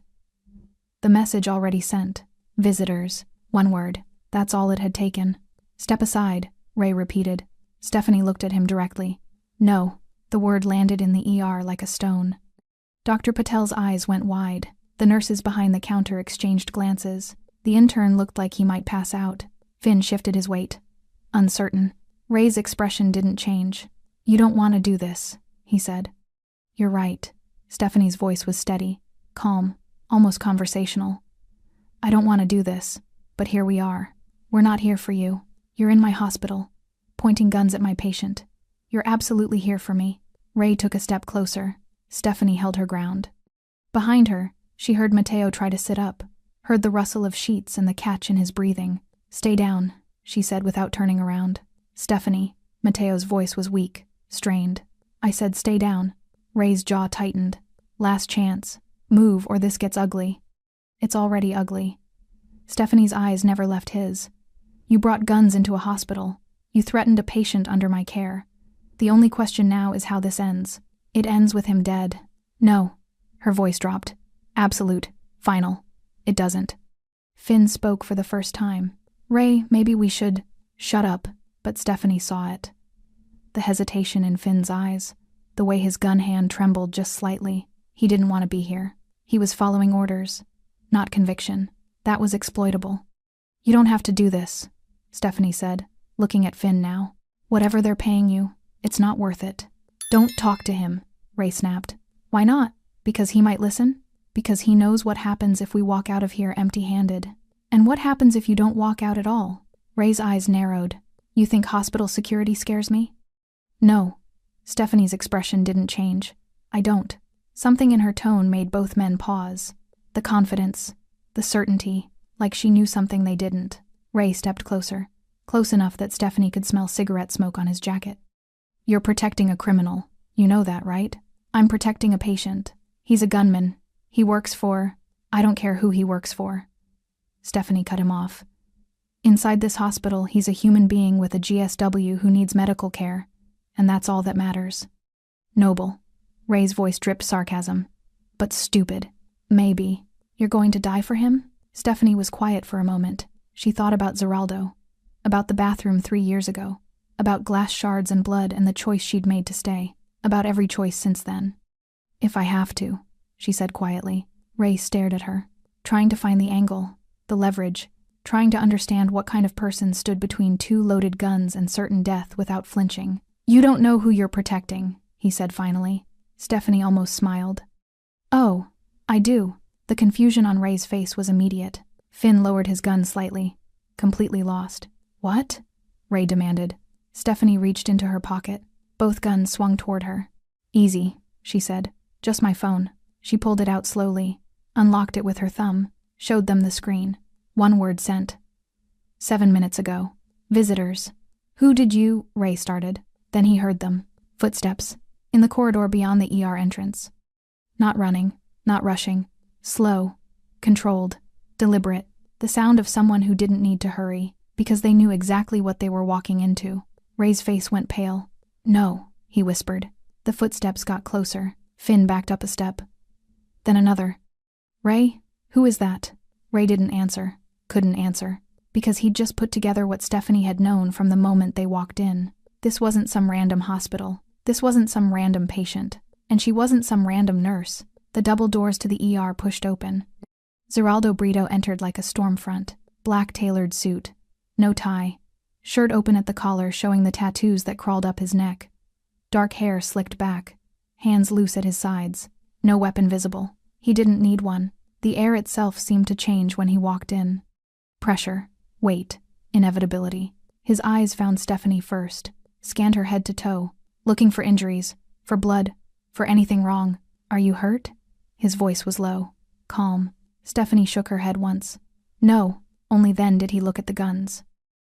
S1: The message already sent. Visitors. 1 word. That's all it had taken. "Step aside," Ray repeated. Stephanie looked at him directly. "No." The word landed in the ER like a stone. Dr. Patel's eyes went wide. The nurses behind the counter exchanged glances. The intern looked like he might pass out. Finn shifted his weight. Uncertain. Ray's expression didn't change. "You don't want to do this," he said. You're right. Stephanie's voice was steady, calm, almost conversational. I don't want to do this, but here we are. We're not here for you. You're in my hospital, pointing guns at my patient. You're absolutely here for me. Ray took a step closer. Stephanie held her ground. Behind her, she heard Mateo try to sit up, heard the rustle of sheets and the catch in his breathing. Stay down, she said without turning around. Stephanie, Mateo's voice was weak, strained. I said stay down. Ray's jaw tightened. Last chance. Move or this gets ugly. It's already ugly. Stephanie's eyes never left his. You brought guns into a hospital. You threatened a patient under my care. The only question now is how this ends. It ends with him dead. No. Her voice dropped. Absolute. Final. It doesn't. Finn spoke for the first time. Ray, maybe we should... Shut up. But Stephanie saw it. The hesitation in Finn's eyes. The way his gun hand trembled just slightly. He didn't want to be here. He was following orders. Not conviction. That was exploitable. You don't have to do this, Stephanie said, looking at Finn now. Whatever they're paying you, it's not worth it. Don't talk to him, Ray snapped. Why not? Because he might listen? Because he knows what happens if we walk out of here empty-handed. And what happens if you don't walk out at all? Ray's eyes narrowed. You think hospital security scares me? No. Stephanie's expression didn't change. I don't. Something in her tone made both men pause. The confidence, the certainty, like she knew something they didn't. Ray stepped closer, close enough that Stephanie could smell cigarette smoke on his jacket. You're protecting a criminal. You know that, right? I'm protecting a patient. He's a gunman. He works for... I don't care who he works for. Stephanie cut him off. Inside this hospital, he's a human being with a GSW who needs medical care, and that's all that matters. Noble. Ray's voice dripped sarcasm. But stupid. Maybe. You're going to die for him? Stephanie was quiet for a moment. She thought about Zeraldo, about the bathroom 3 years ago, about glass shards and blood and the choice she'd made to stay, about every choice since then. If I have to, she said quietly. Ray stared at her, trying to find the angle, the leverage, trying to understand what kind of person stood between 2 loaded guns and certain death without flinching. You don't know who you're protecting, he said finally. Stephanie almost smiled. Oh, I do. The confusion on Ray's face was immediate. Finn lowered his gun slightly, completely lost. What? Ray demanded. Stephanie reached into her pocket. Both guns swung toward her. Easy, she said. Just my phone. She pulled it out slowly, unlocked it with her thumb, showed them the screen. 1 word sent. 7 minutes ago. Visitors. Who did you... Ray started. Then he heard them. Footsteps. In the corridor beyond the ER entrance. Not running. Not rushing. Slow. Controlled. Deliberate. The sound of someone who didn't need to hurry, because they knew exactly what they were walking into. Ray's face went pale. No, he whispered. The footsteps got closer. Finn backed up a step. Then another. Ray? Who is that? Ray didn't answer. Couldn't answer. Because he'd just put together what Stephanie had known from the moment they walked in. This wasn't some random hospital. This wasn't some random patient. And she wasn't some random nurse. The double doors to the ER pushed open. Zeraldo Brito entered like a storm front. Black tailored suit. No tie. Shirt open at the collar showing the tattoos that crawled up his neck. Dark hair slicked back. Hands loose at his sides. No weapon visible. He didn't need one. The air itself seemed to change when he walked in. Pressure. Weight. Inevitability. His eyes found Stephanie first. Scanned her head to toe. Looking for injuries. For blood. For anything wrong. Are you hurt? His voice was low. Calm. Stephanie shook her head once. No. Only then did he look at the guns.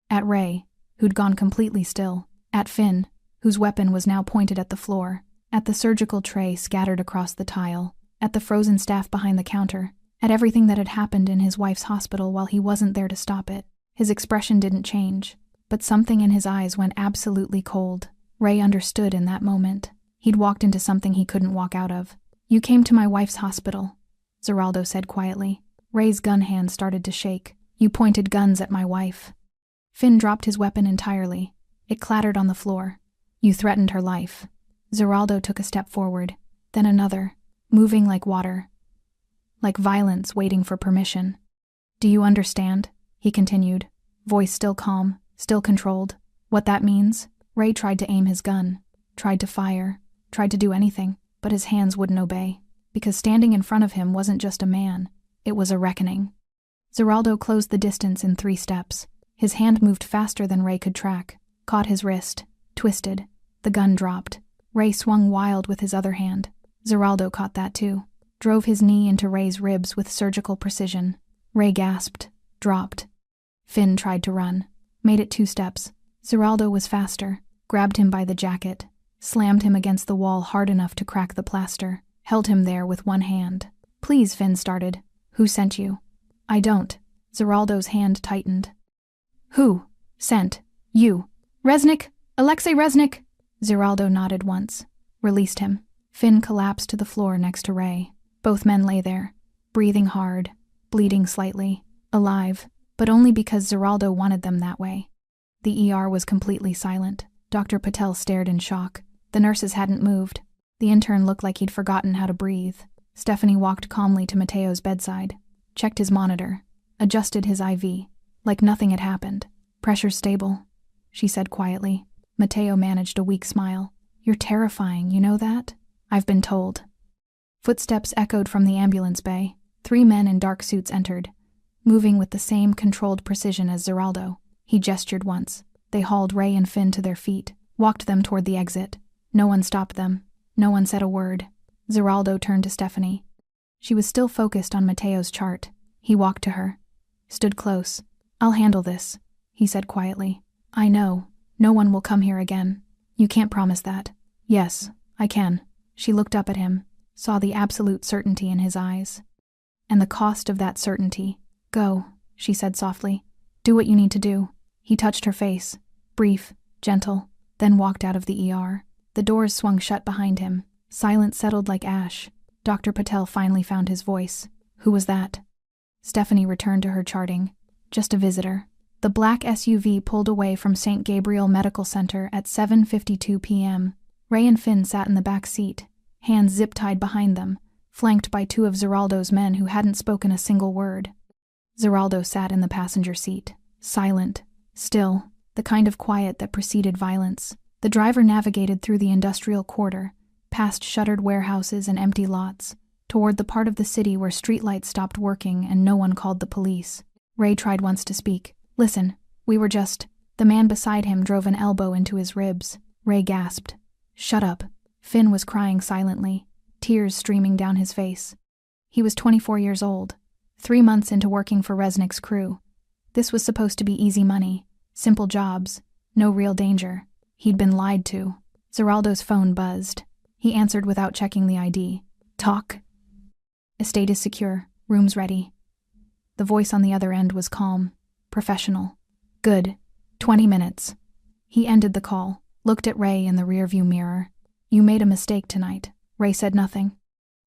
S1: At Ray, who'd gone completely still. At Finn, whose weapon was now pointed at the floor. At the surgical tray scattered across the tile. At the frozen staff behind the counter. At everything that had happened in his wife's hospital while he wasn't there to stop it. His expression didn't change, but something in his eyes went absolutely cold. Ray understood in that moment. He'd walked into something he couldn't walk out of. You came to my wife's hospital, Zeraldo said quietly. Ray's gun hand started to shake. You pointed guns at my wife. Finn dropped his weapon entirely. It clattered on the floor. You threatened her life. Zeraldo took a step forward, then another, moving like water. Like violence waiting for permission. Do you understand? He continued, voice still calm, still controlled. What that means? Ray tried to aim his gun, tried to fire, tried to do anything. but his hands wouldn't obey, because standing in front of him wasn't just a man, it was a reckoning. Zeraldo closed the distance in 3 steps. His hand moved faster than Ray could track, caught his wrist, twisted. The gun dropped. Ray swung wild with his other hand. Zeraldo caught that too. Drove his knee into Ray's ribs with surgical precision. Ray gasped, dropped. Finn tried to run. Made it 2 steps. Zeraldo was faster, grabbed him by the jacket, slammed him against the wall hard enough to crack the plaster, held him there with one hand. "Please," Finn started. "Who sent you?" "I don't." Zeraldo's hand tightened. "Who sent you?" "Resnick! Alexei Resnick!" Zeraldo nodded once, released him. Finn collapsed to the floor next to Ray. Both men lay there, breathing hard, bleeding slightly, alive, but only because Zeraldo wanted them that way. The ER was completely silent. Dr. Patel stared in shock. The nurses hadn't moved. The intern looked like he'd forgotten how to breathe. Stephanie walked calmly to Mateo's bedside, checked his monitor, adjusted his IV, like nothing had happened. "Pressure's stable," she said quietly. Mateo managed a weak smile. "You're terrifying, you know that?" "I've been told." Footsteps echoed from the ambulance bay. 3 men in dark suits entered, moving with the same controlled precision as Zeraldo. He gestured once. They hauled Ray and Finn to their feet, walked them toward the exit. No one stopped them. No one said a word. Zeraldo turned to Stephanie. She was still focused on Mateo's chart. He walked to her, stood close. "I'll handle this," he said quietly. "I know. No one will come here again." "You can't promise that." "Yes, I can." She looked up at him, saw the absolute certainty in his eyes. "And the cost of that certainty." "Go," she said softly. "Do what you need to do." He touched her face, brief, gentle, then walked out of the ER. The doors swung shut behind him. Silence settled like ash. Dr. Patel finally found his voice. "Who was that?" Stephanie returned to her charting. "Just a visitor." The black SUV pulled away from St. Gabriel Medical Center at 7:52 p.m. Ray and Finn sat in the back seat, hands zip-tied behind them, flanked by 2 of Zeraldo's men who hadn't spoken a single word. Zeraldo sat in the passenger seat, silent, still, the kind of quiet that preceded violence. The driver navigated through the industrial quarter, past shuttered warehouses and empty lots, toward the part of the city where streetlights stopped working and no one called the police. Ray tried once to speak. "Listen, we were just..." The man beside him drove an elbow into his ribs. Ray gasped. "Shut up." Finn was crying silently, tears streaming down his face. He was 24 years old, 3 months into working for Resnick's crew. This was supposed to be easy money, simple jobs, no real danger. He'd been lied to. Zeraldo's phone buzzed. He answered without checking the ID. "Talk." "Estate is secure. Room's ready." The voice on the other end was calm, professional. "Good. 20 minutes." He ended the call, looked at Ray in the rearview mirror. "You made a mistake tonight." Ray said nothing.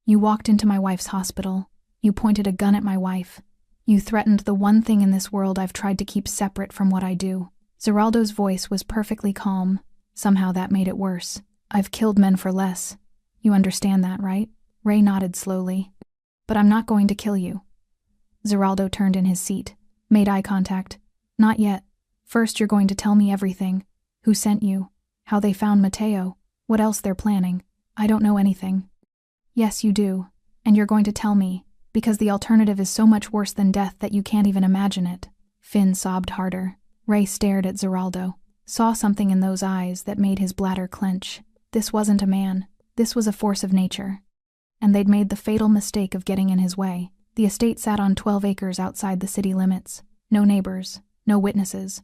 S1: "You walked into my wife's hospital. You pointed a gun at my wife. You threatened the one thing in this world I've tried to keep separate from what I do." Zeraldo's voice was perfectly calm. Somehow that made it worse. "I've killed men for less. You understand that, right?" Ray nodded slowly. "But I'm not going to kill you." Zeraldo turned in his seat, made eye contact. "Not yet. First you're going to tell me everything. Who sent you? How they found Mateo? What else they're planning?" "I don't know anything." "Yes, you do. And you're going to tell me, because the alternative is so much worse than death that you can't even imagine it." Finn sobbed harder. Ray stared at Zeraldo, saw something in those eyes that made his bladder clench. This wasn't a man. This was a force of nature. And they'd made the fatal mistake of getting in his way. The estate sat on 12 acres outside the city limits. No neighbors, no witnesses,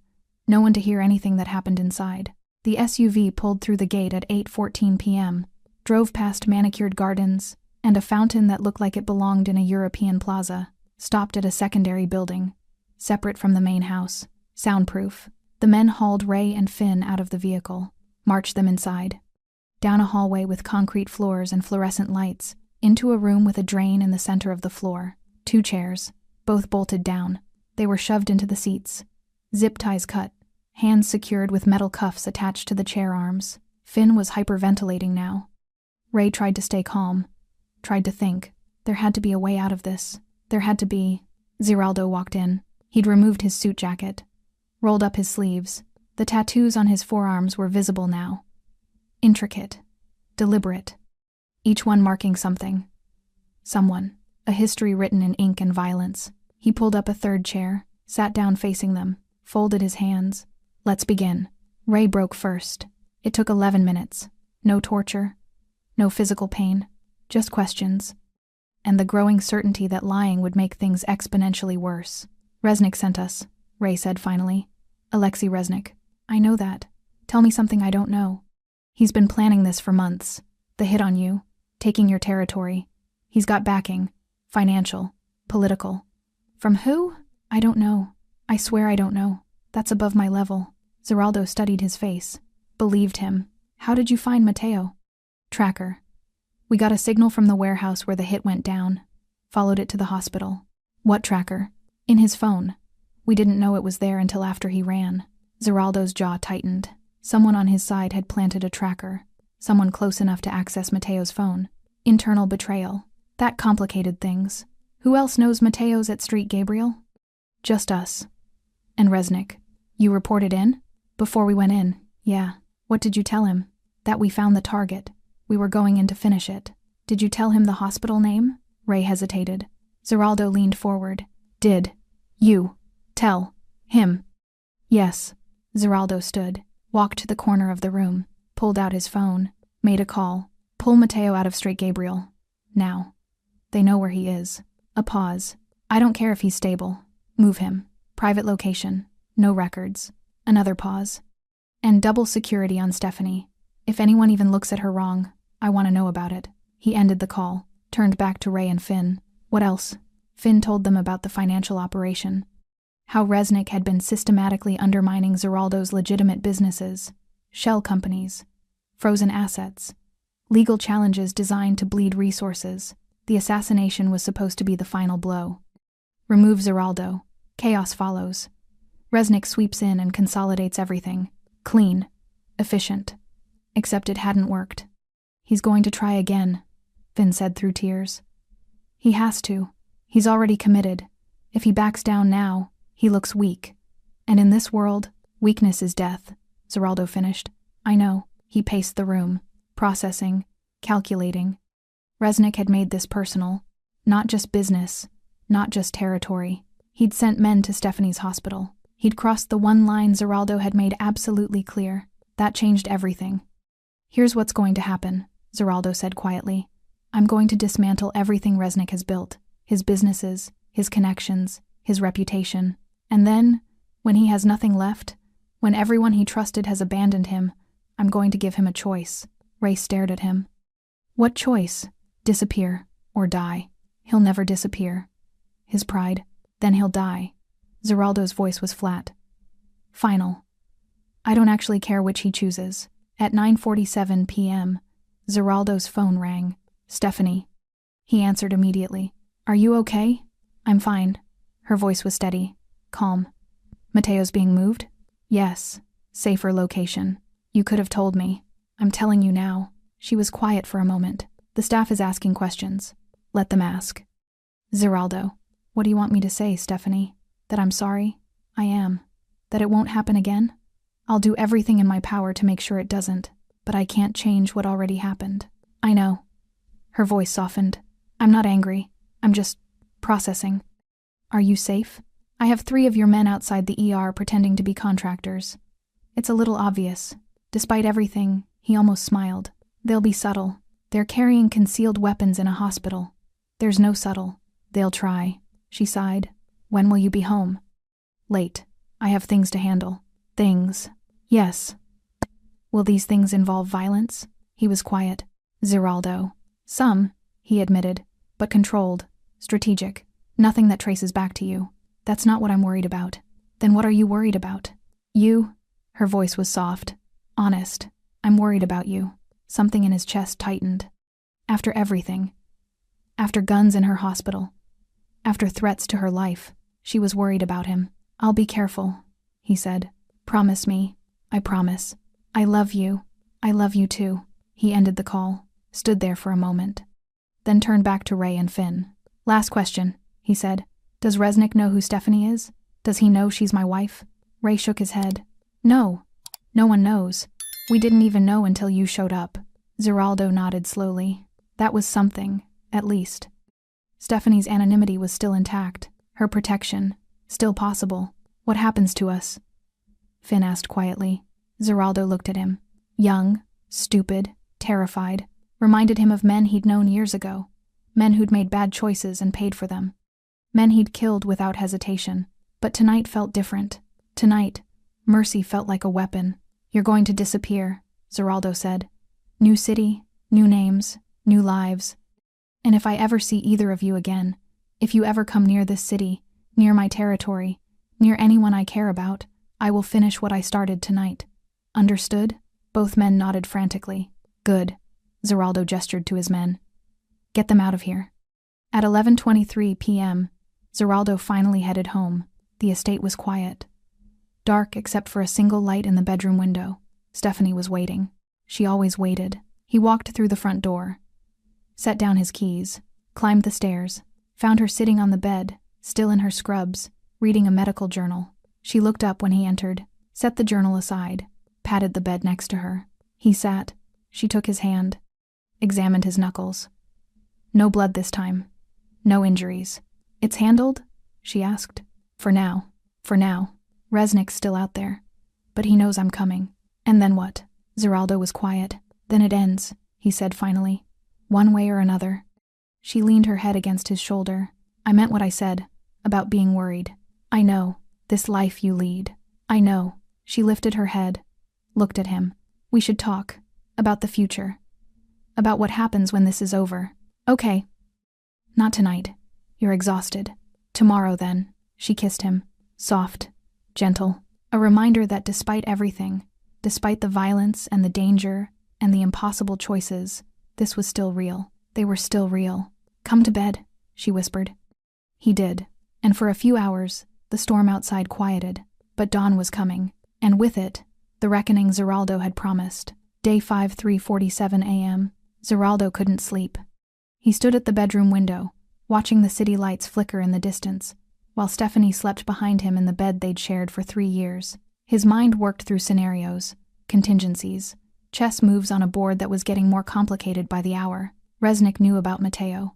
S1: no one to hear anything that happened inside. The SUV pulled through the gate at 8:14 p.m., drove past manicured gardens and a fountain that looked like it belonged in a European plaza, stopped at a secondary building, separate from the main house, soundproof. The men hauled Ray and Finn out of the vehicle, marched them inside. Down a hallway with concrete floors and fluorescent lights, into a room with a drain in the center of the floor. 2 chairs, both bolted down. They were shoved into the seats. Zip ties cut, hands secured with metal cuffs attached to the chair arms. Finn was hyperventilating now. Ray tried to stay calm, tried to think. There had to be a way out of this. There had to be. Zeraldo walked in. He'd removed his suit jacket, rolled up his sleeves. The tattoos on his forearms were visible now. Intricate, deliberate. each one marking something. Someone. A history written in ink and violence. He pulled up a third chair, sat down facing them, folded his hands. Let's begin. Ray broke first. It took 11 minutes. No torture. No physical pain. Just questions. And the growing certainty that lying would make things exponentially worse. Resnick sent us, Ray said finally. Alexei Resnick. I know that. Tell me something I don't know. He's been planning this for months. The hit on you. Taking your territory. He's got backing. Financial. Political. From who? I don't know. I swear I don't know. That's above my level. Zeraldo studied his face. Believed him. How did you find Mateo? Tracker. We got a signal from the warehouse where the hit went down. Followed it to the hospital. What tracker? In his phone. We didn't know it was there until after he ran. Zeraldo's jaw tightened. Someone on his side had planted a tracker. Someone close enough to access Mateo's phone. Internal betrayal. That complicated things. Who else knows Mateo's at Street Gabriel? Just us. And Resnick. You reported in? Before we went in, yeah. What did you tell him? That we found the target. We were going in to finish it. Did you tell him the hospital name? Ray hesitated. Zeraldo leaned forward. Did you tell him? Yes. Zeraldo stood, walked to the corner of the room, pulled out his phone, made a call. Pull Mateo out of Street Gabriel. Now. They know where he is. A pause. I don't care if he's stable. Move him. Private location. No records. Another pause. And double security on Stephanie. If anyone even looks at her wrong, I want to know about it. He ended the call, turned back to Ray and Finn. What else? Finn told them about the financial operation. How Resnick had been systematically undermining Zeraldo's legitimate businesses, shell companies, frozen assets, legal challenges designed to bleed resources. The assassination was supposed to be the final blow. Remove Zeraldo. Chaos follows. Resnick sweeps in and consolidates everything. Clean. Efficient. Except it hadn't worked. He's going to try again, Finn said through tears. He has to. He's already committed. If he backs down now, he looks weak. And in this world, weakness is death, Zeraldo finished. I know. He paced the room, processing, calculating. Resnick had made this personal. Not just business, not just territory. He'd sent men to Stephanie's hospital. He'd crossed the one line Zeraldo had made absolutely clear. That changed everything. Here's what's going to happen, Zeraldo said quietly. I'm going to dismantle everything Resnick has built. His businesses, his connections, his reputation. And then, when he has nothing left, when everyone he trusted has abandoned him, I'm going to give him a choice. Ray stared at him. What choice? Disappear, or die. He'll never disappear. His pride. Then he'll die. Zeraldo's voice was flat. Final. I don't actually care which he chooses. At 9:47 p.m., Zeraldo's phone rang. Stephanie. He answered immediately. Are you okay? I'm fine. Her voice was steady, calm. Mateo's being moved? Yes. Safer location. You could have told me. I'm telling you now. She was quiet for a moment. The staff is asking questions. Let them ask. Zeraldo. What do you want me to say, Stephanie? That I'm sorry? I am. That it won't happen again? I'll do everything in my power to make sure it doesn't, but I can't change what already happened. I know. Her voice softened. I'm not angry. I'm just processing. Are you safe? I have 3 of your men outside the ER pretending to be contractors. It's a little obvious. Despite everything, he almost smiled. They'll be subtle. They're carrying concealed weapons in a hospital. There's no subtle. They'll try. She sighed. When will you be home? Late. I have things to handle. Things. Yes. Will these things involve violence? He was quiet. Zeraldo. Some, he admitted, but controlled, strategic. Nothing that traces back to you. That's not what I'm worried about. Then what are you worried about? You? Her voice was soft. Honest. I'm worried about you. Something in his chest tightened. After everything. After guns in her hospital. After threats to her life. She was worried about him. I'll be careful, he said. Promise me. I promise. I love you. I love you too. He ended the call, stood there for a moment, then turned back to Ray and Finn. Last question, he said. Does Resnick know who Stephanie is? Does he know she's my wife? Ray shook his head. No. No one knows. We didn't even know until you showed up. Zeraldo nodded slowly. That was something, at least. Stephanie's anonymity was still intact, her protection, still possible. What happens to us? Finn asked quietly. Zeraldo looked at him. Young, stupid, terrified, reminded him of men he'd known years ago. Men who'd made bad choices and paid for them. Men he'd killed without hesitation. But tonight felt different. Tonight, mercy felt like a weapon. You're going to disappear, Zeraldo said. New city, new names, new lives. And if I ever see either of you again, if you ever come near this city, near my territory, near anyone I care about, I will finish what I started tonight. Understood? Both men nodded frantically. Good. Zeraldo gestured to his men. Get them out of here. At 11:23 p.m., Zeraldo finally headed home. The estate was quiet. Dark except for a single light in the bedroom window. Stephanie was waiting. She always waited. He walked through the front door, set down his keys, climbed the stairs, found her sitting on the bed, still in her scrubs, reading a medical journal. She looked up when he entered, set the journal aside, patted the bed next to her. He sat. She took his hand, examined his knuckles. No blood this time. No injuries. It's handled? She asked. For now. For now. Resnick's still out there. But he knows I'm coming. And then what? Zeraldo was quiet. Then it ends, he said finally. One way or another. She leaned her head against his shoulder. I meant what I said, about being worried. I know, this life you lead. I know. She lifted her head, looked at him. We should talk. About the future. About what happens when this is over. Okay. Not tonight. You're exhausted. Tomorrow then. She kissed him. Soft. Gentle. A reminder that despite everything, despite the violence and the danger and the impossible choices, this was still real. They were still real. Come to bed, she whispered. He did. And for a few hours, the storm outside quieted. But dawn was coming. And with it, the reckoning Zeraldo had promised. Day 5, 3:47 a.m. Zeraldo couldn't sleep. He stood at the bedroom window, watching the city lights flicker in the distance, while Stephanie slept behind him in the bed they'd shared for 3 years. His mind worked through scenarios, contingencies, chess moves on a board that was getting more complicated by the hour. Resnick knew about Mateo.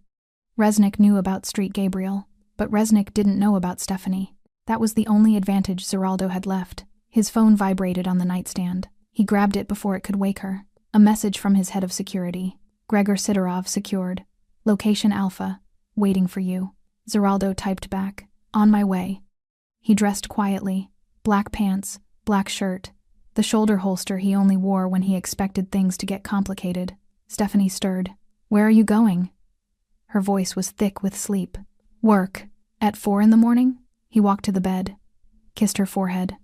S1: Resnick knew about Street Gabriel, but Resnick didn't know about Stephanie. That was the only advantage Zeraldo had left. His phone vibrated on the nightstand. He grabbed it before it could wake her. A message from his head of security. Gregor Sidorov secured. Location Alpha. Waiting for you. Zeraldo typed back. On my way. He dressed quietly. Black pants, black shirt. The shoulder holster he only wore when he expected things to get complicated. Stephanie stirred. Where are you going? Her voice was thick with sleep. Work. At 4 in the morning? He walked to the bed. Kissed her forehead.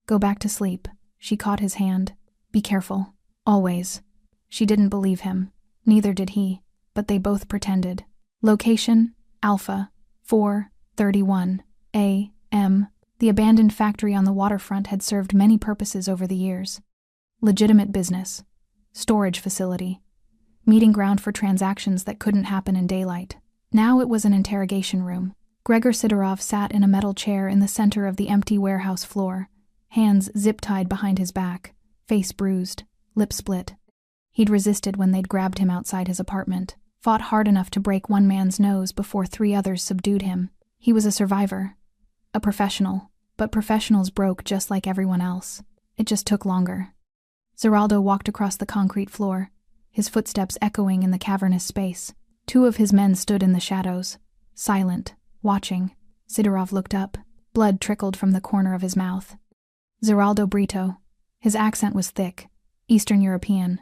S1: Go back to sleep. She caught his hand. Be careful. Always. She didn't believe him. Neither did he. But they both pretended. Location, Alpha, 4:31 a.m. The abandoned factory on the waterfront had served many purposes over the years. Legitimate business. Storage facility. Meeting ground for transactions that couldn't happen in daylight. Now it was an interrogation room. Gregor Sidorov sat in a metal chair in the center of the empty warehouse floor, hands zip-tied behind his back, face bruised, lip split. He'd resisted when they'd grabbed him outside his apartment, fought hard enough to break one man's nose before 3 others subdued him. He was a survivor, a professional, but professionals broke just like everyone else. It just took longer. Zeraldo walked across the concrete floor, his footsteps echoing in the cavernous space. 2 of his men stood in the shadows, silent, watching. Sidorov looked up. Blood trickled from the corner of his mouth. Zeraldo Brito. His accent was thick, Eastern European.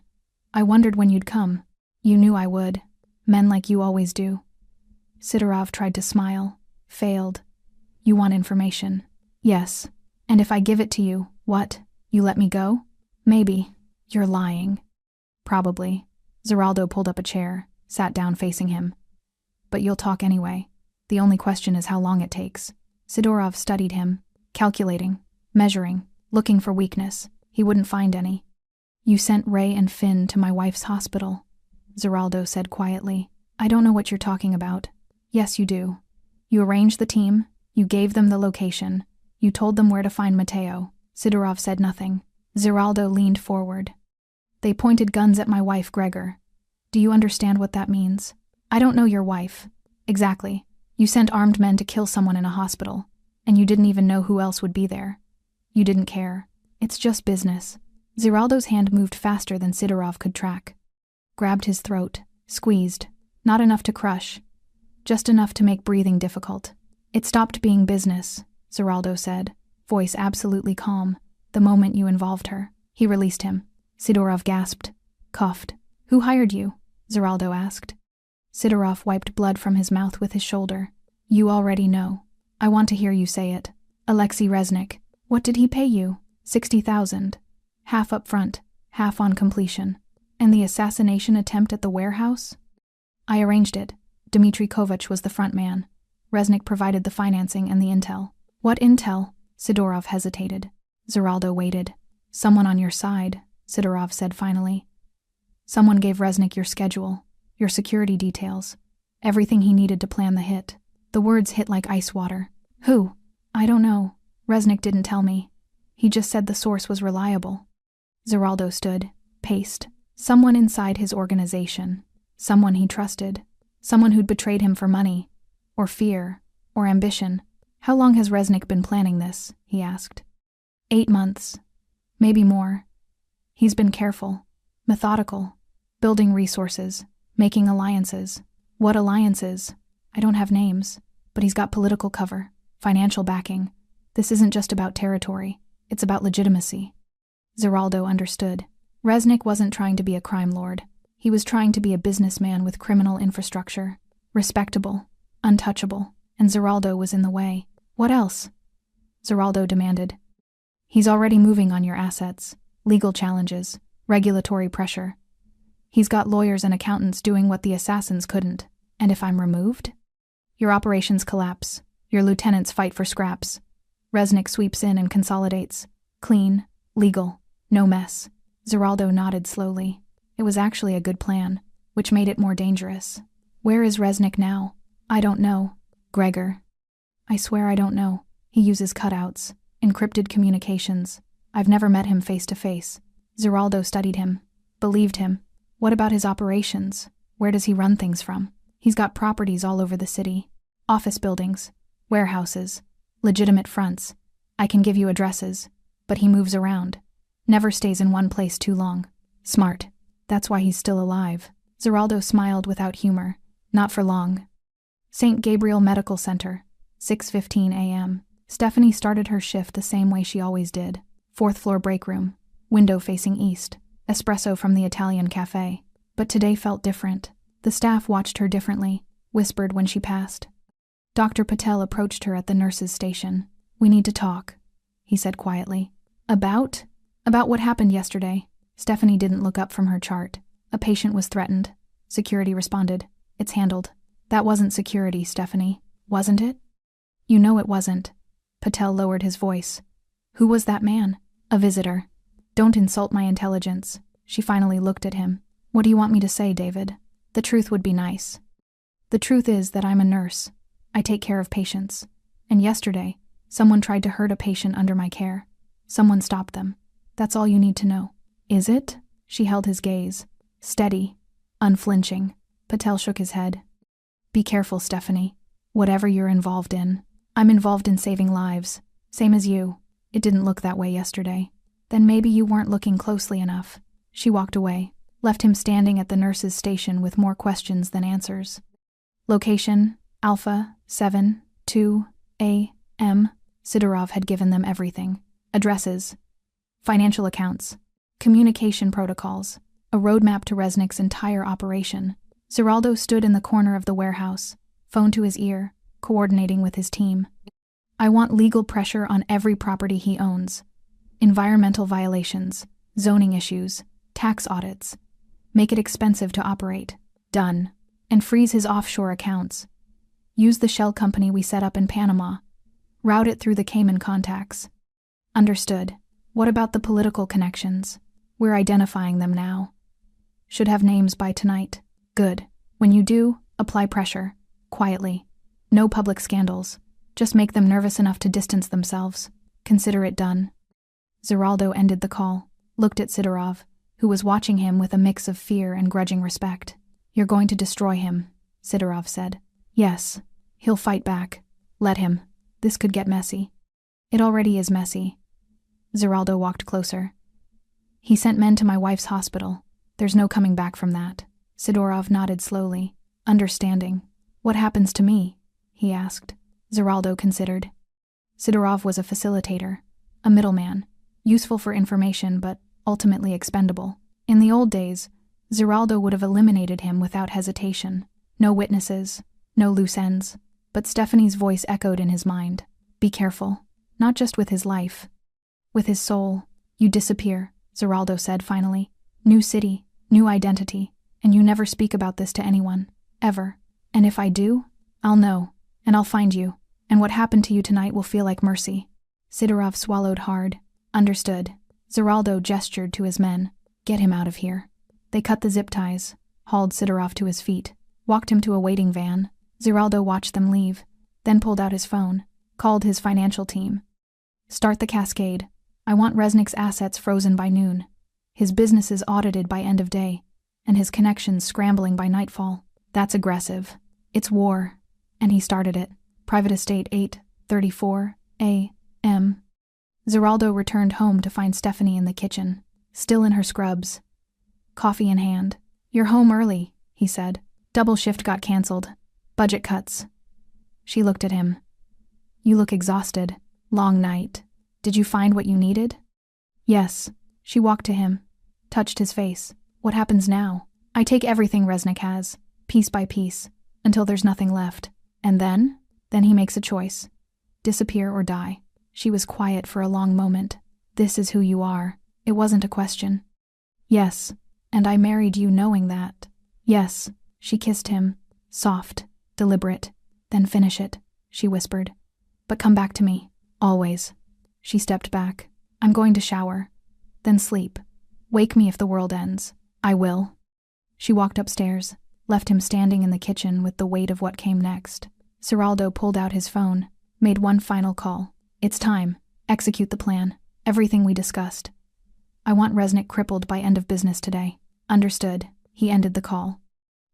S1: I wondered when you'd come. You knew I would. Men like you always do. Sidorov tried to smile. Failed. You want information. Yes. And if I give it to you, what? You let me go? Maybe. You're lying. Probably. Zeraldo pulled up a chair, sat down facing him. But you'll talk anyway. The only question is how long it takes. Sidorov studied him, calculating, measuring, looking for weakness. He wouldn't find any. You sent Ray and Finn to my wife's hospital, Zeraldo said quietly. I don't know what you're talking about. Yes, you do. You arranged the team, you gave them the location, you told them where to find Mateo. Sidorov said nothing. Zeraldo leaned forward. They pointed guns at my wife, Gregor. Do you understand what that means? I don't know your wife. Exactly. You sent armed men to kill someone in a hospital, and you didn't even know who else would be there. You didn't care. It's just business. Ziraldo's hand moved faster than Sidorov could track. Grabbed his throat, squeezed. Not enough to crush. Just enough to make breathing difficult. It stopped being business, Ziraldo said, voice absolutely calm, the moment you involved her. He released him. Sidorov gasped, coughed. Who hired you? Ziraldo asked. Sidorov wiped blood from his mouth with his shoulder. You already know. I want to hear you say it. Alexei Reznik. What did he pay you? 60,000. Half up front, half on completion. And the assassination attempt at the warehouse? I arranged it. Dmitry Kovach was the front man. Reznik provided the financing and the intel. What intel? Sidorov hesitated. Ziraldo waited. Someone on your side, Sidorov said finally. Someone gave Reznik your schedule, your security details, everything he needed to plan the hit. The words hit like ice water. Who? I don't know. Reznik didn't tell me. He just said the source was reliable. Ziraldo stood, paced. Someone inside his organization. Someone he trusted. Someone who'd betrayed him for money, or fear, or ambition. How long has Reznik been planning this? He asked. 8 months. Maybe more. He's been careful, methodical, building resources, making alliances. What alliances? I don't have names, but he's got political cover, financial backing. This isn't just about territory, it's about legitimacy. Ziraldo understood. Reznik wasn't trying to be a crime lord. He was trying to be a businessman with criminal infrastructure, respectable, untouchable, and Ziraldo was in the way. What else? Ziraldo demanded. He's already moving on your assets, legal challenges, regulatory pressure. He's got lawyers and accountants doing what the assassins couldn't. And if I'm removed? Your operations collapse. Your lieutenants fight for scraps. Reznik sweeps in and consolidates. Clean, legal, no mess. Ziraldo nodded slowly. It was actually a good plan, which made it more dangerous. Where is Reznik now? I don't know. Gregor. I swear I don't know. He uses cutouts, encrypted communications. I've never met him face to face. Ziraldo studied him, believed him. What about his operations? Where does he run things from? He's got properties all over the city. Office buildings, warehouses, legitimate fronts. I can give you addresses, but he moves around. Never stays in one place too long. Smart. That's why he's still alive. Ziraldo smiled without humor. Not for long. St. Gabriel Medical Center, 6:15 a.m. Stephanie started her shift the same way she always did. 4th floor break room, window facing east, espresso from the Italian cafe. But today felt different. The staff watched her differently, whispered when she passed. Dr. Patel approached her at the nurse's station. We need to talk, he said quietly. About what happened yesterday. Stephanie didn't look up from her chart. A patient was threatened. Security responded. It's handled. That wasn't security, Stephanie. Wasn't it? You know it wasn't. Patel lowered his voice. Who was that man? A visitor. Don't insult my intelligence. She finally looked at him. What do you want me to say, David? The truth would be nice. The truth is that I'm a nurse. I take care of patients. And yesterday, someone tried to hurt a patient under my care. Someone stopped them. That's all you need to know. Is it? She held his gaze. Steady. Unflinching. Patel shook his head. Be careful, Stephanie. Whatever you're involved in. I'm involved in saving lives. Same as you. It didn't look that way yesterday. Then maybe you weren't looking closely enough. She walked away, left him standing at the nurse's station with more questions than answers. Location, Alpha, 7, 2, A, M. Sidorov had given them everything. Addresses, financial accounts, communication protocols, a roadmap to Reznik's entire operation. Ziraldo stood in the corner of the warehouse, phone to his ear, coordinating with his team. I want legal pressure on every property he owns. Environmental violations, zoning issues, tax audits. Make it expensive to operate. Done. And freeze his offshore accounts. Use the shell company we set up in Panama. Route it through the Cayman contacts. Understood. What about the political connections? We're identifying them now. Should have names by tonight. Good. When you do, apply pressure. Quietly. No public scandals. Just make them nervous enough to distance themselves. Consider it done. Ziraldo ended the call, looked at Sidorov. who was watching him with a mix of fear and grudging respect. "You're going to destroy him," Sidorov said. "Yes. He'll fight back. Let him. This could get messy." "It already is messy." Zeraldo walked closer. "He sent men to my wife's hospital. There's no coming back from that." Sidorov nodded slowly, understanding. "What happens to me?" he asked. Zeraldo considered. Sidorov was a facilitator, a middleman, useful for information but ultimately expendable. In the old days, Zeraldo would have eliminated him without hesitation. No witnesses, no loose ends, but Stephanie's voice echoed in his mind. "Be careful, not just with his life. With his soul. You disappear," Zeraldo said finally. "New city, new identity, and you never speak about this to anyone. Ever. And if I do, I'll know, and I'll find you, and what happened to you tonight will feel like mercy." Sidorov swallowed hard. Understood. Zeraldo gestured to his men. "Get him out of here." They cut the zip ties, hauled Sidorov to his feet, walked him to a waiting van. Zeraldo watched them leave, then pulled out his phone, called his financial team. "Start the cascade. I want Resnick's assets frozen by noon, his businesses audited by end of day, and his connections scrambling by nightfall. That's aggressive. It's war." And he started it. Private Estate 8:34 a.m. Zeraldo returned home to find Stephanie in the kitchen, still in her scrubs, coffee in hand. "You're home early," he said. "Double shift got cancelled. Budget cuts." She looked at him. "You look exhausted. Long night. Did you find what you needed?" "Yes." She walked to him, touched his face. "What happens now?" "I take everything Resnick has, piece by piece, until there's nothing left. And then he makes a choice. Disappear or die." She was quiet for a long moment. "This is who you are." It wasn't a question. "Yes, and I married you knowing that." "Yes." She kissed him, soft, deliberate. "Then finish it," she whispered. "But come back to me, always." She stepped back. "I'm going to shower. Then sleep. Wake me if the world ends. I will." She walked upstairs, left him standing in the kitchen with the weight of what came next. Zeraldo pulled out his phone, made one final call. "It's time. Execute the plan. Everything we discussed. I want Resnick crippled by end of business today." "Understood." He ended the call.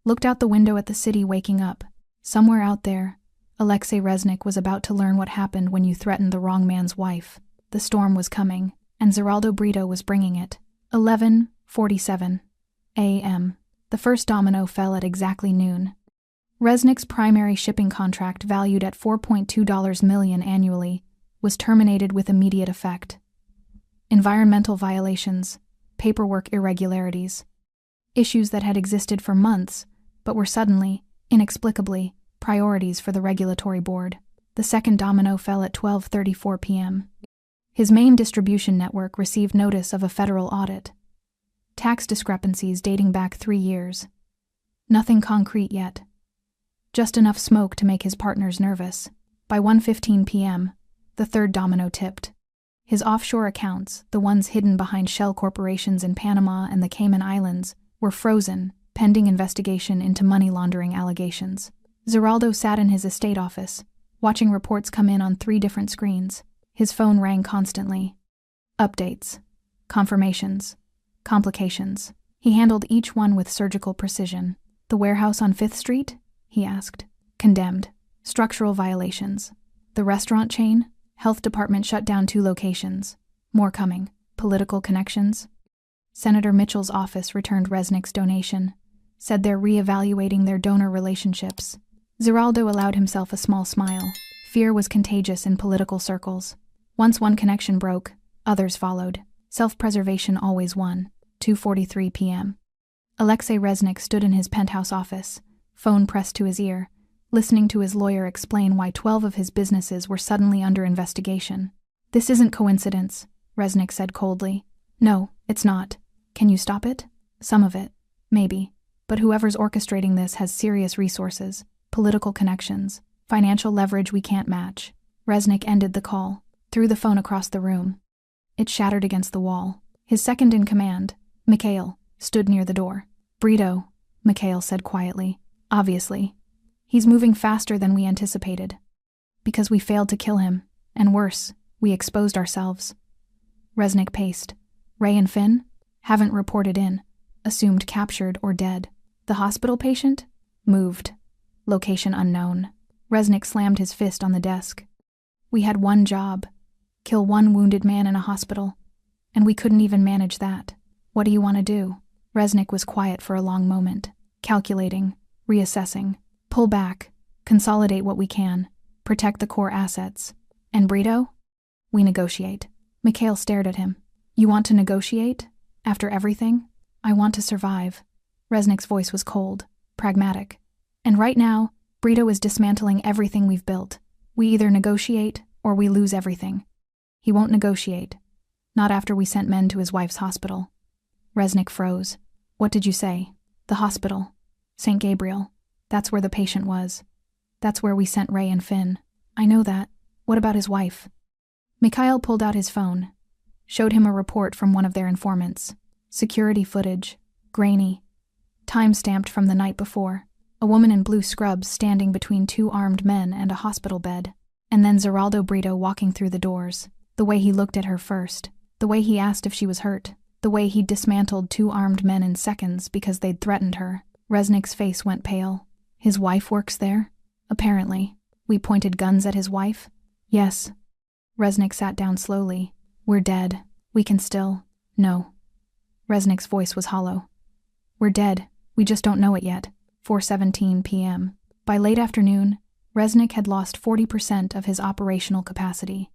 S1: Looked out the window at the city waking up. Somewhere out there, Alexei Resnick was about to learn what happened when you threatened the wrong man's wife. The storm was coming, and Zeraldo Brito was bringing it. 11:47 a.m. The first domino fell at exactly noon. Resnick's primary shipping contract, valued at $4.2 million annually, was terminated with immediate effect. Environmental violations, paperwork irregularities, issues that had existed for months but were suddenly, inexplicably, priorities for the regulatory board. The second domino fell at 12:34 p.m. His main distribution network received notice of a federal audit. Tax discrepancies dating back 3 years. Nothing concrete yet. Just enough smoke to make his partners nervous. By 1:15 p.m., the third domino tipped. His offshore accounts, the ones hidden behind shell corporations in Panama and the Cayman Islands, were frozen, pending investigation into money laundering allegations. Zeraldo sat in his estate office, watching reports come in on 3 different screens. His phone rang constantly. Updates. Confirmations. Complications. He handled each one with surgical precision. "The warehouse on 5th Street?" he asked. "Condemned. Structural violations." "The restaurant chain? Health department shut down 2 locations. More coming. Political connections?" Senator Mitchell's office returned Resnick's donation. Said they're re-evaluating their donor relationships. Zeraldo allowed himself a small smile. Fear was contagious in political circles. Once one connection broke, others followed. Self-preservation always won. 2:43 p.m. Alexei Resnick stood in his penthouse office, phone pressed to his ear, listening to his lawyer explain why 12 of his businesses were suddenly under investigation. "This isn't coincidence," Resnick said coldly. "No, it's not. Can you stop it?" "Some of it. Maybe. But whoever's orchestrating this has serious resources, political connections, financial leverage we can't match." Resnick ended the call, threw the phone across the room. It shattered against the wall. His second in command, Mikhail, stood near the door. "Brito," Mikhail said quietly. "Obviously. He's moving faster than we anticipated. Because we failed to kill him, and worse, we exposed ourselves." Resnick paced. "Ray and Finn? Haven't reported in. Assumed captured or dead. The hospital patient? Moved. Location unknown. Resnick slammed his fist on the desk. We had one job. Kill one wounded man in a hospital. And we couldn't even manage that. What do you want to do? Resnick was quiet for a long moment. Calculating. Reassessing. Pull back. Consolidate what we can. Protect the core assets. And Brito? We negotiate. Mikhail stared at him. You want to negotiate? After everything? I want to survive. Resnick's voice was cold, pragmatic. And right now, Brito is dismantling everything we've built. We either negotiate or we lose everything. He won't negotiate. Not after we sent men to his wife's hospital. Resnick froze. What did you say? The hospital. St. Gabriel. That's where the patient was. That's where we sent Ray and Finn. I know that. What about his wife? Mikhail pulled out his phone. Showed him a report from one of their informants. Security footage. Grainy. Time-stamped from the night before. A woman in blue scrubs standing between two armed men and a hospital bed. And then Zeraldo Brito walking through the doors. The way he looked at her first. The way he asked if she was hurt. The way he dismantled two armed men in seconds because they'd threatened her. Resnick's face went pale. His wife works there? Apparently. We pointed guns at his wife? Yes. Resnick sat down slowly. We're dead. We can still... No. Resnick's voice was hollow. We're dead. We just don't know it yet. 4:17 p.m. By late afternoon, Resnick had lost 40% of his operational capacity.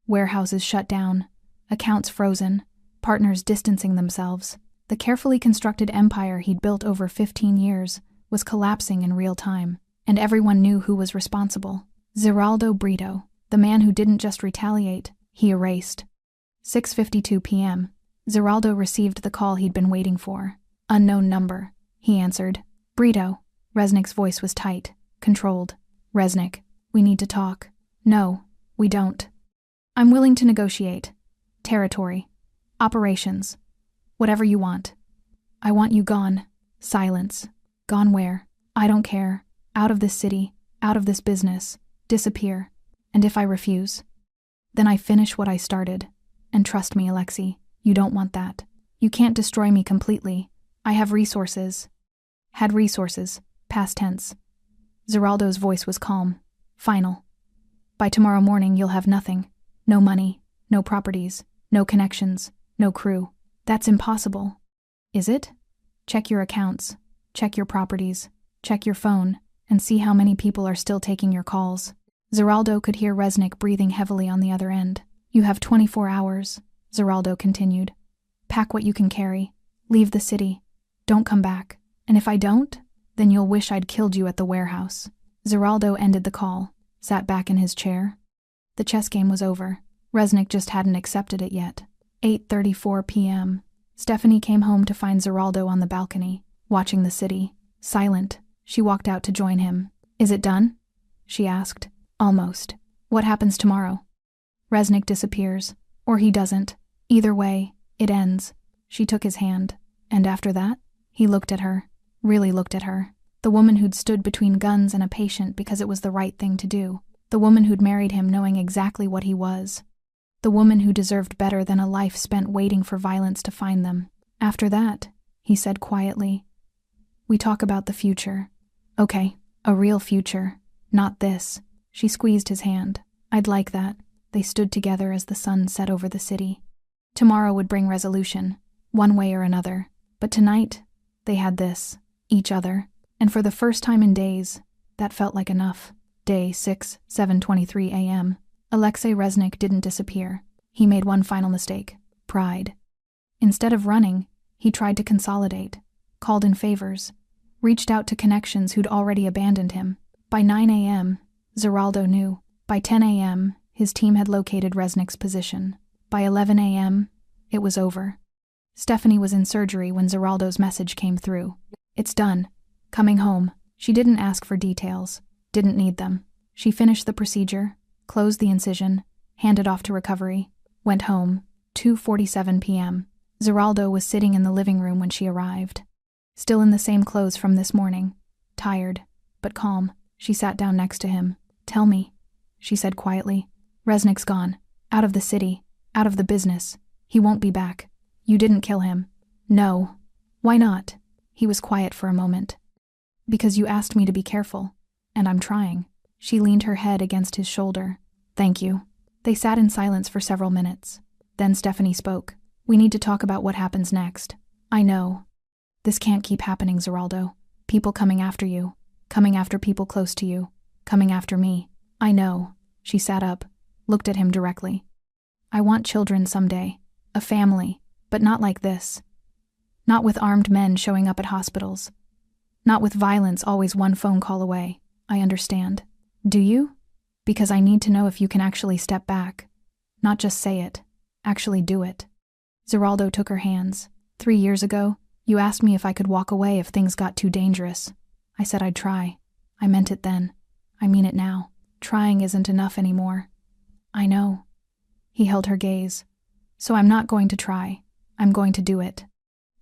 S1: Warehouses shut down, accounts frozen, partners distancing themselves. The carefully constructed empire he'd built over 15 years was collapsing in real time, and everyone knew who was responsible. Zeraldo Brito, the man who didn't just retaliate, he erased. 6:52 p.m. Zeraldo received the call he'd been waiting for. Unknown number. He answered. Brito. Resnick's voice was tight, controlled. Resnick, we need to talk. No, we don't. I'm willing to negotiate. Territory. Operations. Whatever you want. I want you gone. Silence. Gone where? I don't care. Out of this city. Out of this business. Disappear. And if I refuse? Then I finish what I started. And trust me, Alexei, you don't want that. You can't destroy me completely. I have resources. Had resources. Past tense. Zeraldo's voice was calm. Final. By tomorrow morning you'll have nothing. No money. No properties. No connections. No crew. That's impossible. Is it? Check your accounts. Check your properties. Check your phone. And see how many people are still taking your calls. Zeraldo could hear Resnick breathing heavily on the other end. You have 24 hours, Zeraldo continued. Pack what you can carry. Leave the city. Don't come back. And if I don't, then you'll wish I'd killed you at the warehouse. Zeraldo ended the call, sat back in his chair. The chess game was over. Resnick just hadn't accepted it yet. 8:34 p.m. Stephanie came home to find Zeraldo on the balcony, watching the city. Silent, she walked out to join him. Is it done? She asked. Almost. What happens tomorrow? Resnick disappears. Or he doesn't. Either way, it ends. She took his hand. And after that? He looked at her. Really looked at her. The woman who'd stood between guns and a patient because it was the right thing to do. The woman who'd married him knowing exactly what he was. The woman who deserved better than a life spent waiting for violence to find them. After that, he said quietly, we talk about the future. Okay, a real future. Not this. She squeezed his hand. I'd like that. They stood together as the sun set over the city. Tomorrow would bring resolution, one way or another. But tonight, they had this, each other. And for the first time in days, that felt like enough. Day 6, 7:23 a.m. Alexei Resnick didn't disappear. He made one final mistake. Pride. Instead of running, he tried to consolidate. Called in favors. Reached out to connections who'd already abandoned him. By 9 a.m., Zeraldo knew. By 10 a.m., his team had located Resnick's position. By 11 a.m., it was over. Stephanie was in surgery when Zeraldo's message came through. It's done. Coming home. She didn't ask for details. Didn't need them. She finished the procedure, closed the incision, handed off to recovery, went home. 2:47 p.m. Zeraldo was sitting in the living room when she arrived. Still in the same clothes from this morning. Tired, but calm. She sat down next to him. Tell me, she said quietly. Resnick's gone. Out of the city. Out of the business. He won't be back. You didn't kill him. No. Why not? He was quiet for a moment. Because you asked me to be careful. And I'm trying. She leaned her head against his shoulder. Thank you. They sat in silence for several minutes. Then Stephanie spoke. We need to talk about what happens next. I know. This can't keep happening, Zeraldo. People coming after you. Coming after people close to you. Coming after me. I know. She sat up, looked at him directly. I want children someday. A family. But not like this. Not with armed men showing up at hospitals. Not with violence always one phone call away. I understand. Do you? Because I need to know if you can actually step back. Not just say it. Actually do it. Zeraldo took her hands. 3 years ago, you asked me if I could walk away if things got too dangerous. I said I'd try. I meant it then. I mean it now. Trying isn't enough anymore. I know. He held her gaze. So I'm not going to try. I'm going to do it.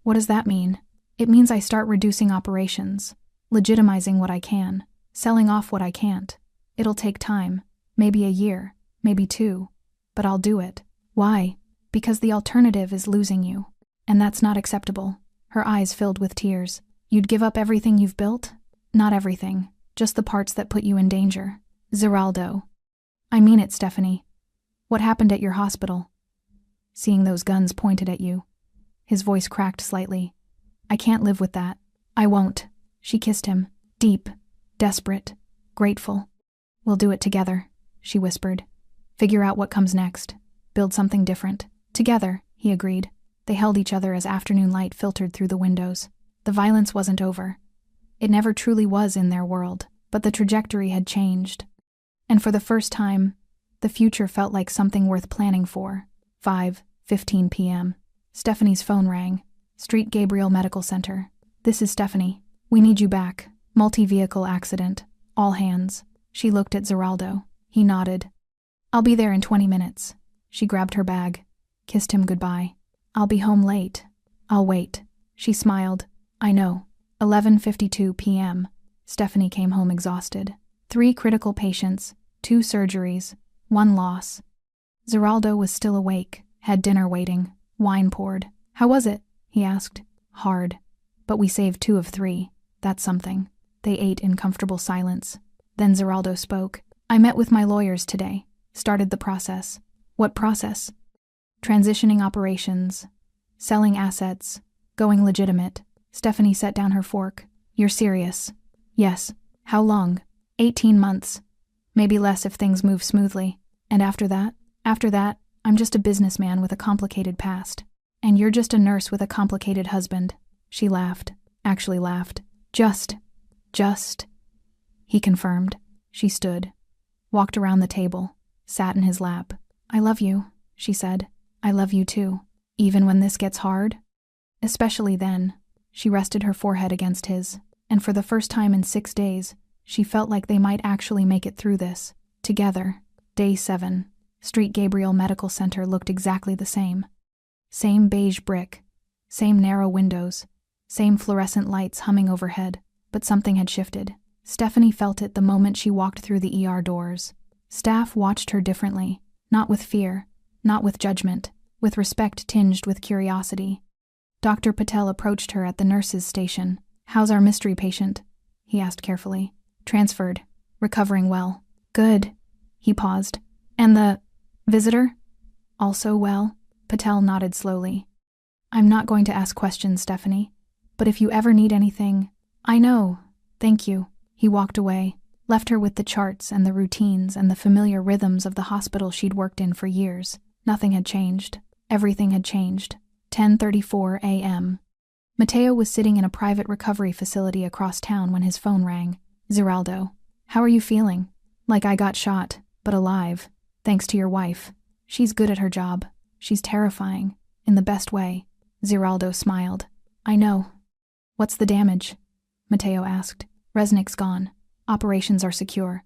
S1: What does that mean? It means I start reducing operations, legitimizing what I can, selling off what I can't. It'll take time, maybe a year, maybe 2, but I'll do it. Why? Because the alternative is losing you. And that's not acceptable. Her eyes filled with tears. You'd give up everything you've built? Not everything, just the parts that put you in danger. Zeraldo. I mean it, Stephanie. What happened at your hospital? Seeing those guns pointed at you. His voice cracked slightly. I can't live with that. I won't. She kissed him, deep, desperate, grateful. We'll do it together, she whispered. Figure out what comes next. Build something different. Together, he agreed. They held each other as afternoon light filtered through the windows. The violence wasn't over. It never truly was in their world, but the trajectory had changed. And for the first time, the future felt like something worth planning for. 5:15 p.m. Stephanie's phone rang. Street Gabriel Medical Center. This is Stephanie. We need you back. Multi-vehicle accident. All hands. She looked at Zeraldo. He nodded. I'll be there in 20 minutes. She grabbed her bag. Kissed him goodbye. I'll be home late. I'll wait. She smiled. I know. 11:52 p.m. Stephanie came home exhausted. 3 critical patients, 2 surgeries, 1 loss. Zeraldo was still awake, had dinner waiting, wine poured. How was it? He asked. Hard. But we saved 2 of 3. That's something. They ate in comfortable silence. Then Zeraldo spoke. I met with my lawyers today. Started the process. What process? Transitioning operations. Selling assets. Going legitimate. Stephanie set down her fork. You're serious? Yes. How long? 18 months. Maybe less if things move smoothly. And after that? After that, I'm just a businessman with a complicated past. And you're just a nurse with a complicated husband. She laughed. Actually laughed. Just. He confirmed. She stood. Walked around the table. Sat in his lap. I love you, she said. I love you too. Even when this gets hard? Especially then. She rested her forehead against his. And for the first time in 6 days, she felt like they might actually make it through this. Together. Day 7. Street Gabriel Medical Center looked exactly the same. Same beige brick. Same narrow windows. Same fluorescent lights humming overhead. But something had shifted. Stephanie felt it the moment she walked through the ER doors. Staff watched her differently. Not with fear. Not with judgment. With respect tinged with curiosity. Dr. Patel approached her at the nurse's station. How's our mystery patient? He asked carefully. Transferred. Recovering well. Good. He paused. And the visitor? Also well? Patel nodded slowly. I'm not going to ask questions, Stephanie. But if you ever need anything... I know. Thank you. He walked away, left her with the charts and the routines and the familiar rhythms of the hospital she'd worked in for years. Nothing had changed. Everything had changed. 10:34 a.m. Mateo was sitting in a private recovery facility across town when his phone rang. Zeraldo. How are you feeling? Like I got shot, but alive. Thanks to your wife. She's good at her job. She's terrifying. In the best way. Zeraldo smiled. I know. What's the damage? Mateo asked. Resnick's gone. Operations are secure.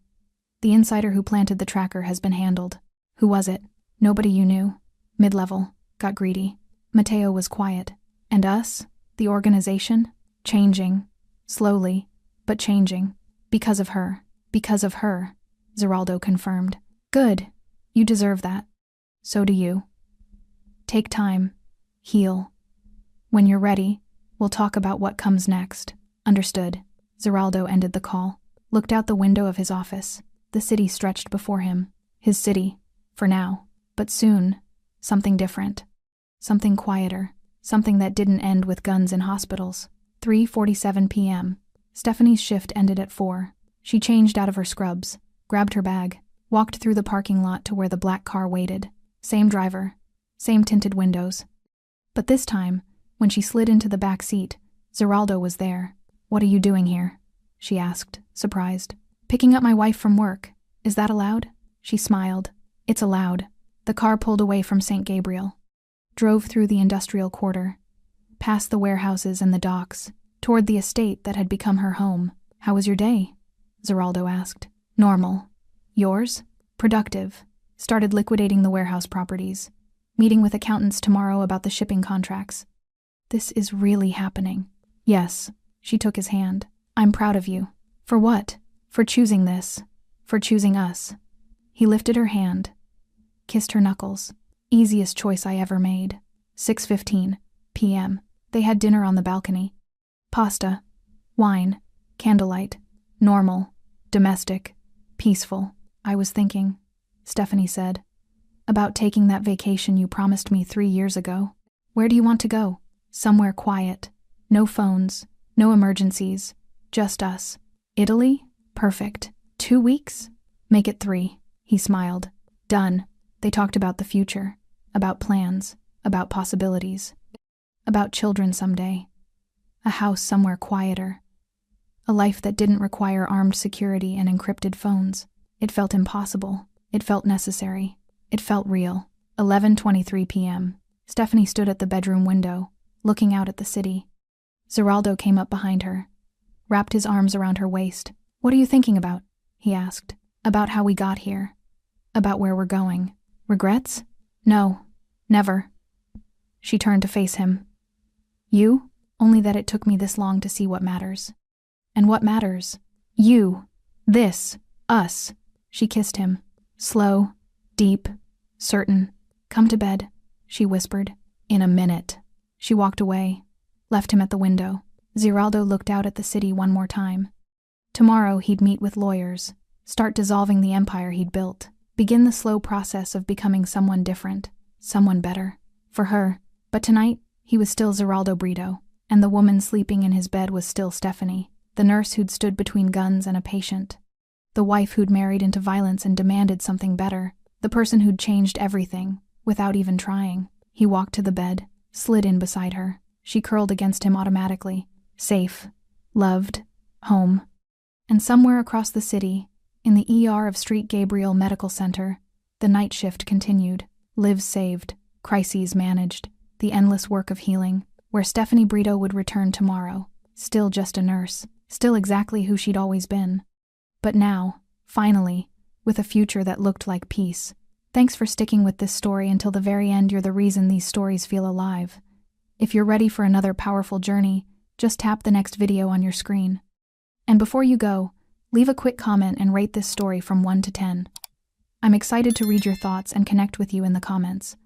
S1: The insider who planted the tracker has been handled. Who was it? Nobody you knew. Mid-level. Got greedy. Mateo was quiet. And us? The organization? Changing. Slowly, but changing. Because of her. Because of her. Zeraldo confirmed. Good. You deserve that. So do you. Take time. Heal. When you're ready, we'll talk about what comes next. Understood. Zeraldo ended the call, looked out the window of his office. The city stretched before him. His city, for now. But soon, something different. Something quieter. Something that didn't end with guns in hospitals. 3:47 p.m. Stephanie's shift ended at 4. She changed out of her scrubs, grabbed her bag, walked through the parking lot to where the black car waited. Same driver, same tinted windows. But this time, when she slid into the back seat, Zeraldo was there. "What are you doing here?" she asked, surprised. "Picking up my wife from work. Is that allowed?" She smiled. "It's allowed." The car pulled away from St. Gabriel, drove through the industrial quarter, past the warehouses and the docks, toward the estate that had become her home. "How was your day?" Zeraldo asked. "Normal. Yours?" "Productive. Started liquidating the warehouse properties. Meeting with accountants tomorrow about the shipping contracts." "This is really happening." "Yes." She took his hand. "I'm proud of you." "For what?" "For choosing this. For choosing us." He lifted her hand, kissed her knuckles. "Easiest choice I ever made." 6:15 p.m. They had dinner on the balcony. Pasta, wine, candlelight, normal, domestic, peaceful. "I was thinking," Stephanie said, "about taking that vacation you promised me 3 years ago." "Where do you want to go?" "Somewhere quiet. No phones, no emergencies, just us." "Italy? Perfect. 2 weeks?" "Make it 3. He smiled. "Done." They talked about the future, about plans, about possibilities, about children someday, a house somewhere quieter, a life that didn't require armed security and encrypted phones. It felt impossible. It felt necessary. It felt real. 11:23 p.m. Stephanie stood at the bedroom window, looking out at the city. Zeraldo came up behind her, wrapped his arms around her waist. "What are you thinking about?" he asked. "About how we got here. About where we're going." "Regrets?" "No, never." She turned to face him. "You? Only that it took me this long to see what matters." "And what matters?" "You. This. Us." She kissed him. Slow, deep, certain. "Come to bed," she whispered. "In a minute." She walked away, left him at the window. Zeraldo looked out at the city one more time. Tomorrow he'd meet with lawyers, start dissolving the empire he'd built, begin the slow process of becoming someone different, someone better. For her. But tonight, he was still Zeraldo Brito, and the woman sleeping in his bed was still Stephanie, the nurse who'd stood between guns and a patient, the wife who'd married into violence and demanded something better, the person who'd changed everything, without even trying. He walked to the bed, slid in beside her. She curled against him automatically. Safe, loved, home. And somewhere across the city, in the ER of St. Gabriel Medical Center, the night shift continued. Lives saved, crises managed, the endless work of healing, where Stephanie Brito would return tomorrow, still just a nurse, still exactly who she'd always been. But now, finally, with a future that looked like peace. Thanks for sticking with this story until the very end. You're the reason these stories feel alive. If you're ready for another powerful journey, just tap the next video on your screen. And before you go, leave a quick comment and rate this story from 1 to 10. I'm excited to read your thoughts and connect with you in the comments.